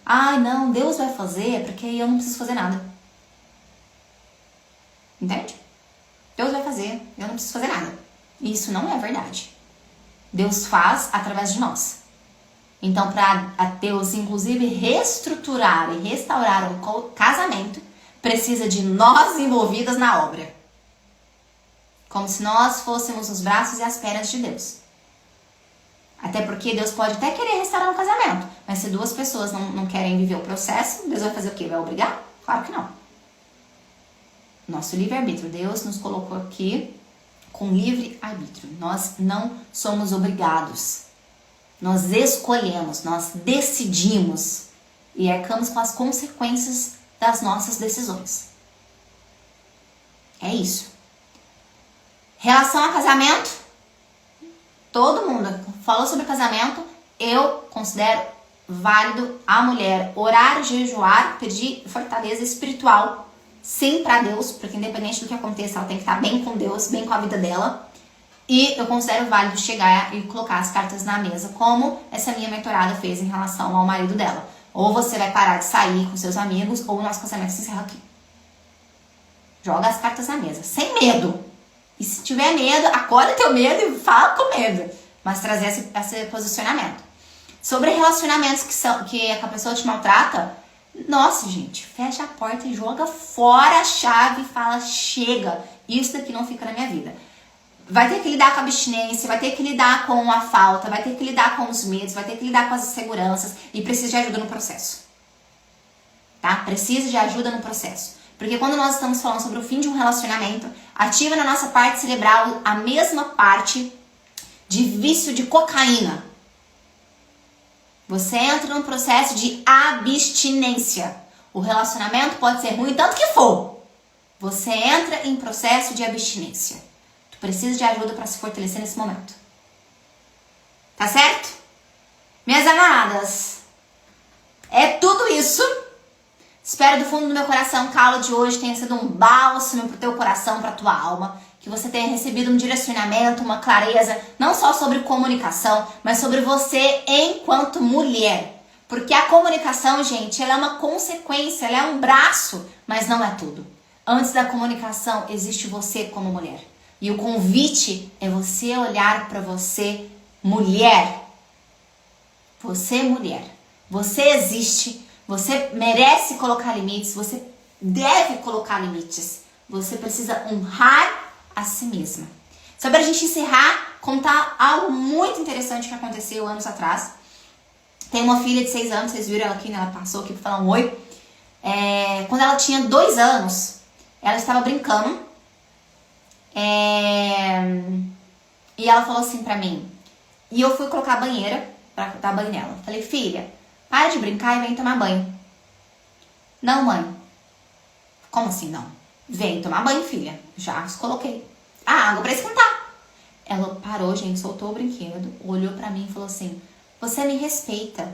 Ai, não, Deus vai fazer porque eu não preciso fazer nada. Entende? Deus vai fazer, eu não preciso fazer nada. E isso não é verdade. Deus faz através de nós. Então, para Deus, inclusive, reestruturar e restaurar um casamento, precisa de nós envolvidas na obra. Como se nós fôssemos os braços e as pernas de Deus. Até porque Deus pode até querer restaurar um casamento, mas se duas pessoas não querem viver o processo, Deus vai fazer o quê? Vai obrigar? Claro que não. Nosso livre-arbítrio. Deus nos colocou aqui com livre-arbítrio. Nós não somos obrigados. Nós escolhemos, nós decidimos e arcamos com as consequências das nossas decisões. É isso. Relação a casamento, todo mundo falou sobre casamento, eu considero válido a mulher orar, jejuar, pedir fortaleza espiritual, sim, para Deus, porque independente do que aconteça, ela tem que estar bem com Deus, bem com a vida dela. E eu considero válido chegar e colocar as cartas na mesa, como essa minha mentorada fez em relação ao marido dela. Ou você vai parar de sair com seus amigos, ou o nosso casamento se encerra aqui. Joga as cartas na mesa, sem medo. E se tiver medo, acolhe teu medo e fala com medo. Mas trazer esse posicionamento. Sobre relacionamentos que a pessoa te maltrata, nossa, gente, fecha a porta e joga fora a chave e fala, chega, isso daqui não fica na minha vida. Vai ter que lidar com a abstinência, vai ter que lidar com a falta, vai ter que lidar com os medos, vai ter que lidar com as inseguranças e precisa de ajuda no processo. Tá? Precisa de ajuda no processo. Porque quando nós estamos falando sobre o fim de um relacionamento, ativa na nossa parte cerebral a mesma parte de vício de cocaína. Você entra num processo de abstinência. O relacionamento pode ser ruim tanto que for. Você entra em processo de abstinência. Tu precisa de ajuda para se fortalecer nesse momento. Tá certo? Minhas amadas, é tudo isso. Espero do fundo do meu coração que a aula de hoje tenha sido um bálsamo pro teu coração, pra tua alma. Que você tenha recebido um direcionamento, uma clareza, não só sobre comunicação, mas sobre você enquanto mulher. Porque a comunicação, gente, ela é uma consequência, ela é um braço, mas não é tudo. Antes da comunicação, existe você como mulher. E o convite é você olhar pra você, mulher. Você, mulher. Você existe. Você merece colocar limites, você deve colocar limites. Você precisa honrar a si mesma. Só pra gente encerrar, contar algo muito interessante que aconteceu anos atrás. Tem uma filha de 6 anos, vocês viram ela aqui, né? Ela passou aqui pra falar um oi. Quando ela tinha 2 anos, ela estava brincando. E ela falou assim pra mim. E eu fui colocar a banheira pra dar banho nela. Falei, filha, para de brincar e vem tomar banho. Não, mãe. Como assim não? Vem tomar banho, filha. Já os coloquei. A água pra esquentar. Ela parou, gente, soltou o brinquedo, olhou pra mim e falou assim, você me respeita.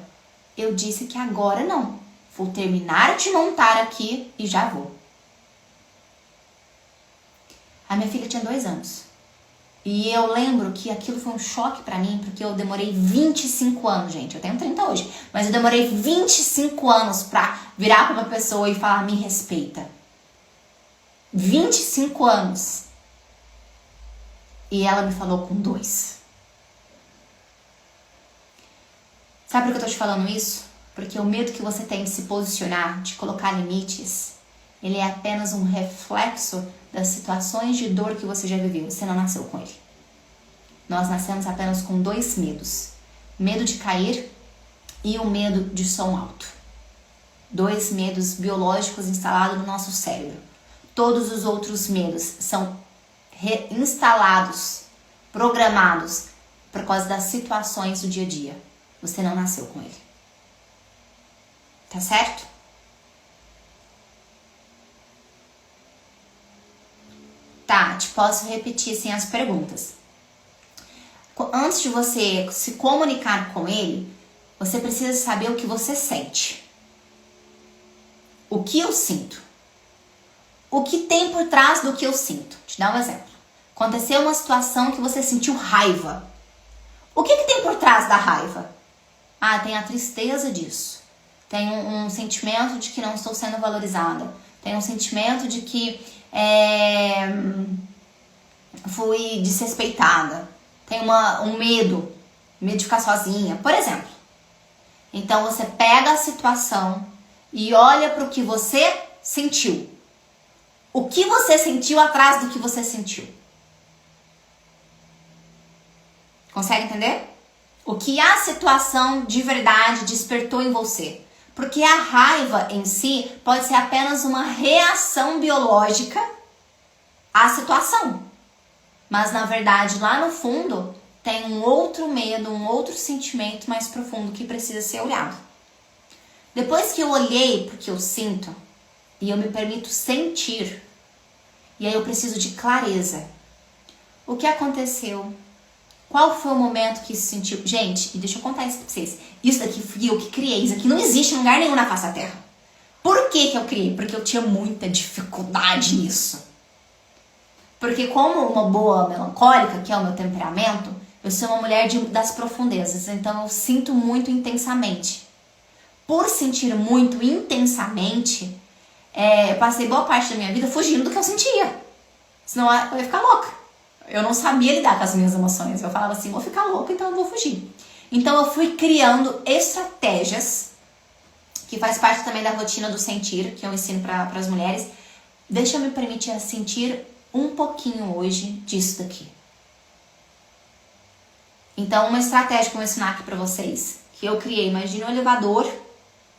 Eu disse que agora não. Vou terminar de montar aqui e já vou. A minha filha tinha 2 anos. E eu lembro que aquilo foi um choque pra mim, porque eu demorei 25 anos, gente. Eu tenho 30 hoje. Mas eu demorei 25 anos pra virar pra uma pessoa e falar, me respeita. 25 anos. E ela me falou com 2. Sabe por que eu tô te falando isso? Porque o medo que você tem de se posicionar, de colocar limites, ele é apenas um reflexo das situações de dor que você já viveu. Você não nasceu com ele. Nós nascemos apenas com 2 medos. Medo de cair e o medo de som alto. 2 medos biológicos instalados no nosso cérebro. todos os outros medos são instalados, programados por causa das situações do dia a dia. Você não nasceu com ele. Tá certo? Tati, posso repetir assim as perguntas. Antes de você se comunicar com ele, você precisa saber o que você sente. O que eu sinto? O que tem por trás do que eu sinto? Te dar um exemplo. Aconteceu uma situação que você sentiu raiva. O que tem por trás da raiva? Ah, tem a tristeza disso. Tem um sentimento de que não estou sendo valorizada. Tem um sentimento de que fui desrespeitada. Tem um medo de ficar sozinha, por exemplo. Então você pega a situação e olha para o que você sentiu. O que você sentiu atrás do que você sentiu? Consegue entender? O que a situação de verdade despertou em você? Porque a raiva em si pode ser apenas uma reação biológica à situação. Mas na verdade, lá no fundo, tem um outro medo, um outro sentimento mais profundo que precisa ser olhado. Depois que eu olhei porque eu sinto e eu me permito sentir, e aí eu preciso de clareza. O que aconteceu? Qual foi o momento que se sentiu? Gente, e deixa eu contar isso pra vocês. Isso daqui fui eu que criei. Isso aqui não existe em lugar nenhum na face da terra. Por que eu criei? Porque eu tinha muita dificuldade nisso. Porque como uma boa melancólica, que é o meu temperamento, eu sou uma mulher das profundezas. Então eu sinto muito intensamente. Por sentir muito intensamente, eu passei boa parte da minha vida fugindo do que eu sentia. Senão eu ia ficar louca. Eu não sabia lidar com as minhas emoções. Eu falava assim, vou ficar louca, então eu vou fugir. Então eu fui criando estratégias, que faz parte também da rotina do sentir, que eu ensino para as mulheres. Deixa eu me permitir sentir um pouquinho hoje disso daqui. Então uma estratégia que eu vou ensinar aqui para vocês, que eu criei, imagina um elevador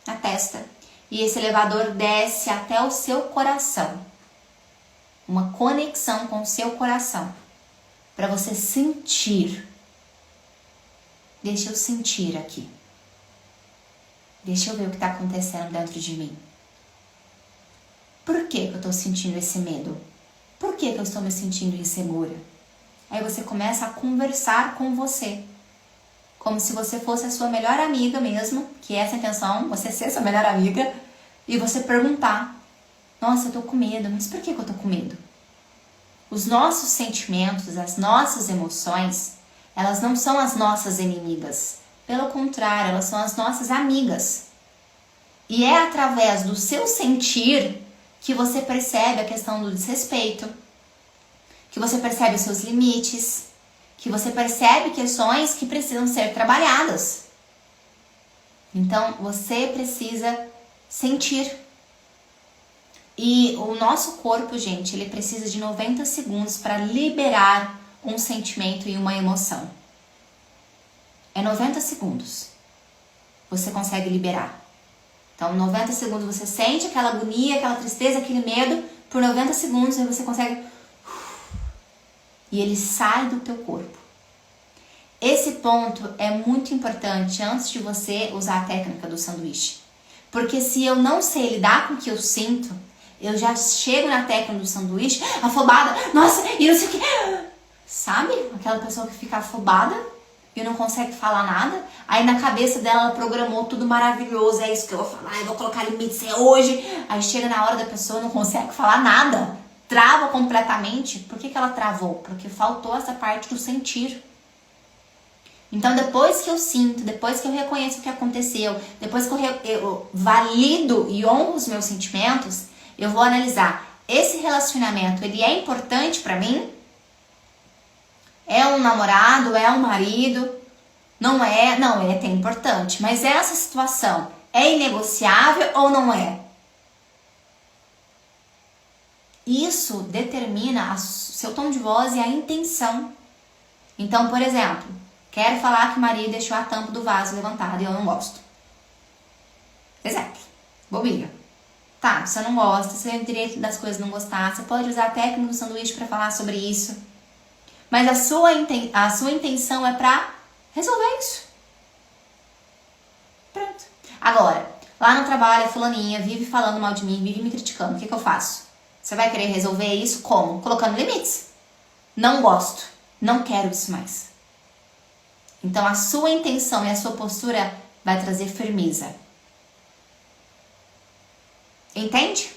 na testa, e esse elevador desce até o seu coração. Uma conexão com o seu coração. Para você sentir. Deixa eu sentir aqui. Deixa eu ver o que está acontecendo dentro de mim. Por que eu estou sentindo esse medo? Por que eu estou me sentindo insegura? Aí você começa a conversar com você. Como se você fosse a sua melhor amiga mesmo. Que é essa a intenção, você ser sua melhor amiga. E você perguntar. Nossa, eu tô com medo. Mas por que eu tô com medo? Os nossos sentimentos, as nossas emoções, elas não são as nossas inimigas. Pelo contrário, elas são as nossas amigas. E é através do seu sentir que você percebe a questão do desrespeito, que você percebe os seus limites, que você percebe questões que precisam ser trabalhadas. Então, você precisa sentir. E o nosso corpo, gente, ele precisa de 90 segundos para liberar um sentimento e uma emoção. É 90 segundos. Você consegue liberar. Então, 90 segundos você sente aquela agonia, aquela tristeza, aquele medo. Por 90 segundos aí você consegue... E ele sai do teu corpo. Esse ponto é muito importante antes de você usar a técnica do sanduíche. Porque se eu não sei lidar com o que eu sinto... Eu já chego na técnica do sanduíche, afobada, nossa, e não sei o que. Sabe? Aquela pessoa que fica afobada e não consegue falar nada. Aí na cabeça dela ela programou tudo maravilhoso, é isso que eu vou falar, eu vou colocar limites, é hoje. Aí chega na hora da pessoa, não consegue falar nada. Trava completamente. Por que ela travou? Porque faltou essa parte do sentir. Então depois que eu sinto, depois que eu reconheço o que aconteceu, depois que eu valido e honro os meus sentimentos, eu vou analisar, esse relacionamento, ele é importante pra mim? É um namorado? É um marido? Não é? Não, é importante. Mas essa situação é inegociável ou não é? Isso determina o seu tom de voz e a intenção. Então, por exemplo, quero falar que o marido deixou a tampa do vaso levantada e eu não gosto. Exemplo, bobinha. Tá, você não gosta, você tem o direito das coisas não gostar, você pode usar a técnica do sanduíche para falar sobre isso. Mas a sua intenção é pra resolver isso. Pronto. Agora, lá no trabalho, a fulaninha vive falando mal de mim, vive me criticando. O que eu faço? Você vai querer resolver isso como? Colocando limites. Não gosto. Não quero isso mais. Então, a sua intenção e a sua postura vai trazer firmeza. Entende?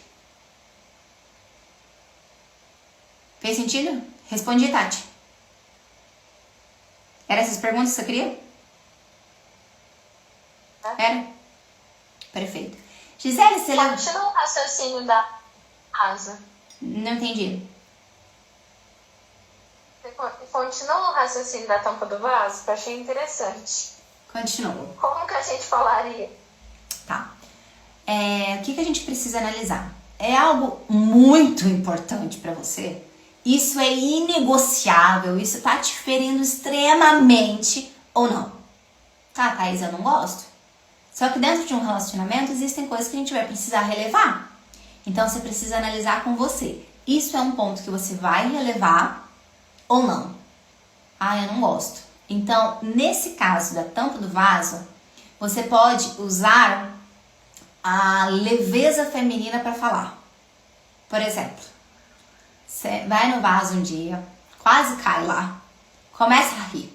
Fez sentido? Respondi, Tati. Eram essas perguntas que você queria? Era? Perfeito. Gisele, você lembra? Continua o raciocínio da asa. Não entendi. Continua o raciocínio da tampa do vaso, que eu achei interessante. Continua. Como que a gente falaria? Tá. O que a gente precisa analisar? É algo muito importante para você? Isso é inegociável? Isso tá te ferindo extremamente ou não? Tá, Thaís, eu não gosto. Só que dentro de um relacionamento existem coisas que a gente vai precisar relevar. Então você precisa analisar com você. Isso é um ponto que você vai relevar ou não? Ah, eu não gosto. Então, nesse caso da tampa do vaso, você pode usar a leveza feminina para falar. Por exemplo, você vai no vaso um dia, quase cai lá, começa a rir.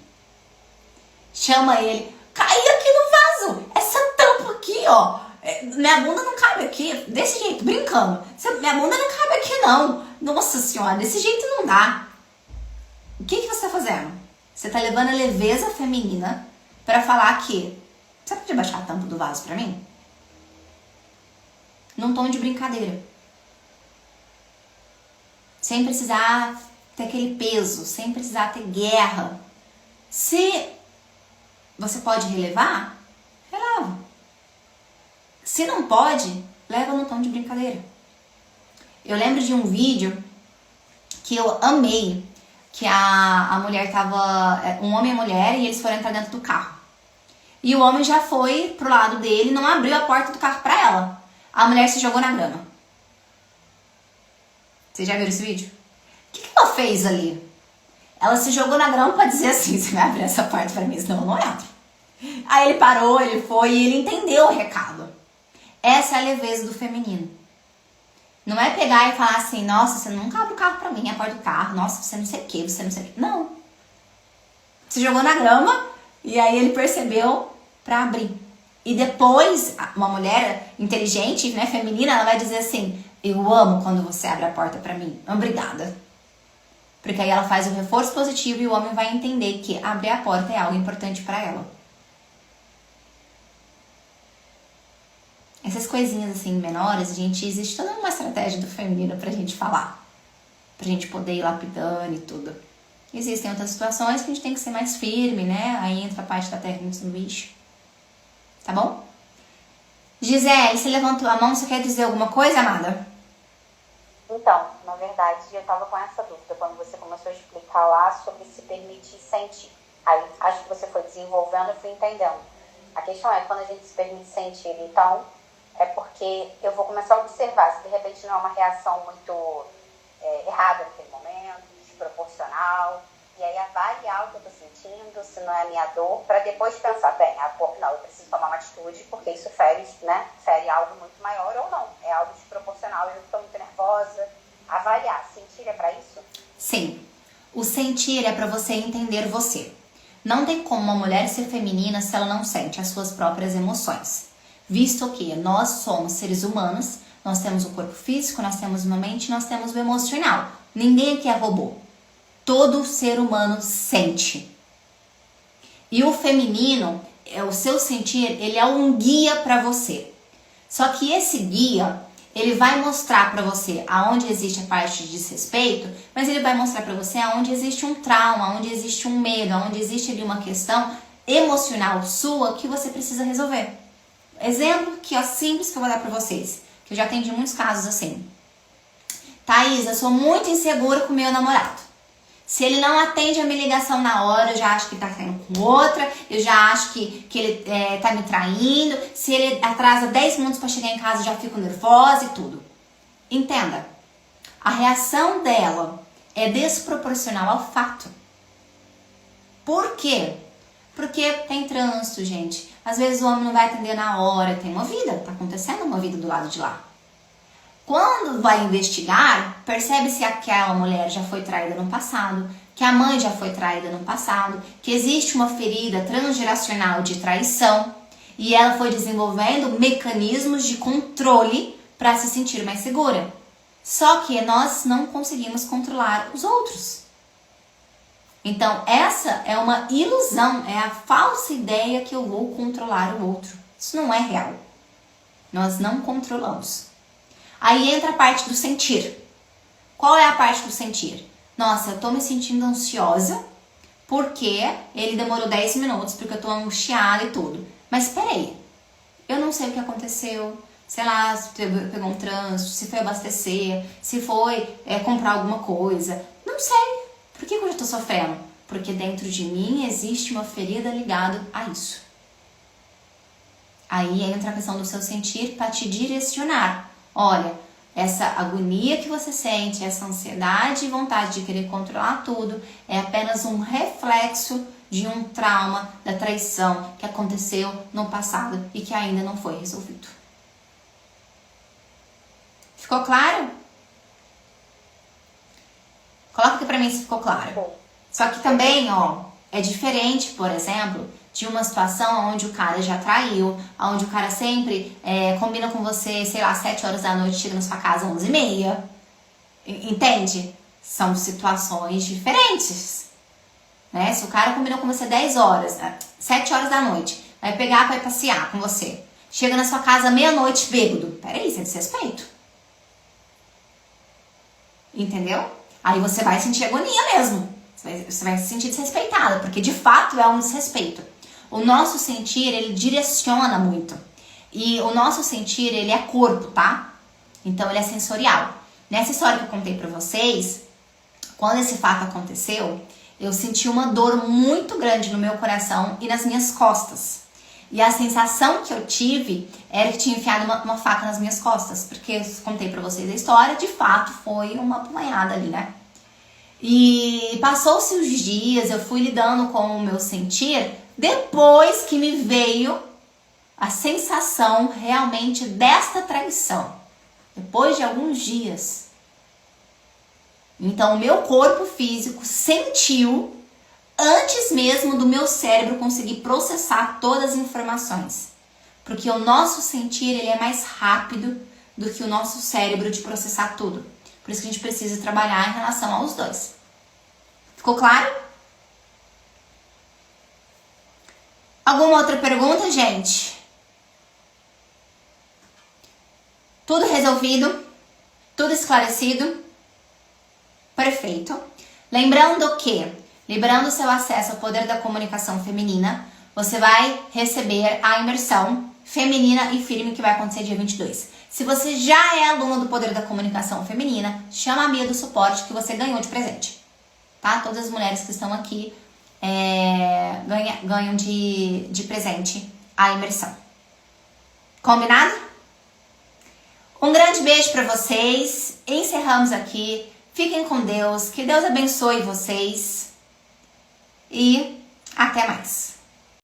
Chama ele, cai aqui no vaso, essa tampa aqui, ó. Minha bunda não cabe aqui, desse jeito, brincando. Minha bunda não cabe aqui não. Nossa senhora, desse jeito não dá. O que você tá fazendo? Você tá levando a leveza feminina para falar que você pode baixar a tampa do vaso pra mim? Num tom de brincadeira. Sem precisar ter aquele peso, sem precisar ter guerra. Se você pode relevar, releva. Se não pode, leva no tom de brincadeira. Eu lembro de um vídeo que eu amei, que a mulher tava, um homem e mulher, e eles foram entrar dentro do carro. E o homem já foi pro lado dele, não abriu a porta do carro pra ela. A mulher se jogou na grama. Vocês já viram esse vídeo? O que ela fez ali? Ela se jogou na grama pra dizer assim, você vai abrir essa porta pra mim, senão eu não entro. Aí ele parou, ele foi e ele entendeu o recado. Essa é a leveza do feminino. Não é pegar e falar assim, nossa, você nunca abre o carro pra mim, a porta do carro, nossa, você não sei o que, você não sei o que. Não. Se jogou na grama e aí ele percebeu pra abrir. E depois, uma mulher inteligente, né, feminina, ela vai dizer assim, eu amo quando você abre a porta pra mim, obrigada. Porque aí ela faz o reforço positivo e o homem vai entender que abrir a porta é algo importante pra ela. Essas coisinhas assim menores, existe toda uma estratégia do feminino pra gente falar. Pra gente poder ir lapidando e tudo. Existem outras situações que a gente tem que ser mais firme, né? Aí entra a parte da técnica do sanduíche. Tá bom? Gisele, você levantou a mão, você quer dizer alguma coisa, amada? Então, na verdade, eu estava com essa dúvida quando você começou a explicar lá sobre se permitir sentir. Aí, acho que você foi desenvolvendo, eu fui entendendo. A questão é, quando a gente se permite sentir, então, é porque eu vou começar a observar se de repente não é uma reação muito errada naquele momento, desproporcional, e aí avaliar o que eu estou sentindo, se não é a minha dor, para depois pensar, bem, não, eu preciso tomar uma atitude porque isso fere, né, fere algo muito maior ou não, é algo desproporcional, eu estou muito nervosa. Avaliar, sentir é para isso? Sim, o sentir é para você entender você. Não tem como uma mulher ser feminina se ela não sente as suas próprias emoções. Visto que nós somos seres humanos, nós temos o corpo físico, nós temos uma mente, nós temos o emocional. Ninguém aqui é robô. Todo ser humano sente. E o feminino, o seu sentir, ele é um guia para você. Só que esse guia, ele vai mostrar para você aonde existe a parte de desrespeito, mas ele vai mostrar para você aonde existe um trauma, aonde existe um medo, aonde existe ali uma questão emocional sua que você precisa resolver. Exemplo que é simples que eu vou dar pra vocês, que eu já atendi muitos casos assim. Thaís, eu sou muito insegura com meu namorado. Se ele não atende a minha ligação na hora, eu já acho que ele tá saindo com outra, eu já acho que ele tá me traindo. Se ele atrasa 10 minutos para chegar em casa, eu já fico nervosa e tudo. Entenda, a reação dela é desproporcional ao fato. Por quê? Porque tem trânsito, gente. Às vezes o homem não vai atender na hora, tem uma vida, tá acontecendo uma vida do lado de lá. Quando vai investigar, percebe se aquela mulher já foi traída no passado, que a mãe já foi traída no passado, que existe uma ferida transgeracional de traição e ela foi desenvolvendo mecanismos de controle para se sentir mais segura. Só que nós não conseguimos controlar os outros. Então, essa é uma ilusão, é a falsa ideia que eu vou controlar o outro. Isso não é real. Nós não controlamos. Aí entra a parte do sentir. Qual é a parte do sentir? Nossa, eu tô me sentindo ansiosa porque ele demorou 10 minutos, porque eu tô angustiada e tudo. Mas peraí, eu não sei o que aconteceu. Sei lá, se pegou um trânsito, se foi abastecer, se foi comprar alguma coisa. Não sei. Por que eu já tô sofrendo? Porque dentro de mim existe uma ferida ligada a isso. Aí entra a questão do seu sentir para te direcionar. Olha, essa agonia que você sente, essa ansiedade e vontade de querer controlar tudo é apenas um reflexo de um trauma da traição que aconteceu no passado e que ainda não foi resolvido. Ficou claro? Coloca aqui pra mim se ficou claro. Só que também, ó, é diferente, por exemplo, de uma situação onde o cara já traiu, onde o cara sempre combina com você, sei lá, 7 horas da noite, chega na sua casa 11h30. Entende? São situações diferentes. Né? Se o cara combinou com você 10 horas, 7 horas da noite, vai pegar pra ir passear com você, chega na sua casa meia-noite bêbado. Peraí, isso é desrespeito. Entendeu? Aí você vai sentir agonia mesmo. Você vai se sentir desrespeitada, porque de fato é um desrespeito. O nosso sentir, ele direciona muito. E o nosso sentir, ele é corpo, tá? Então, ele é sensorial. Nessa história que eu contei pra vocês, quando esse fato aconteceu, eu senti uma dor muito grande no meu coração e nas minhas costas. E a sensação que eu tive era que tinha enfiado uma faca nas minhas costas. Porque eu contei pra vocês a história, de fato, foi uma apanhada ali, né? E passou-se os dias, eu fui lidando com o meu sentir, depois que me veio a sensação realmente desta traição. Depois de alguns dias. Então, o meu corpo físico sentiu antes mesmo do meu cérebro conseguir processar todas as informações. Porque o nosso sentir, ele é mais rápido do que o nosso cérebro de processar tudo. Por isso que a gente precisa trabalhar em relação aos dois. Ficou claro? Alguma outra pergunta, gente? Tudo resolvido? Tudo esclarecido? Perfeito. Lembrando que, liberando o seu acesso ao poder da comunicação feminina, você vai receber a imersão feminina e firme que vai acontecer dia 22. Se você já é aluno do poder da comunicação feminina, chama a Bia do suporte que você ganhou de presente. Tá? Todas as mulheres que estão aqui ganham de presente a imersão. Combinado? Um grande beijo para vocês. Encerramos aqui. Fiquem com Deus. Que Deus abençoe vocês. E até mais.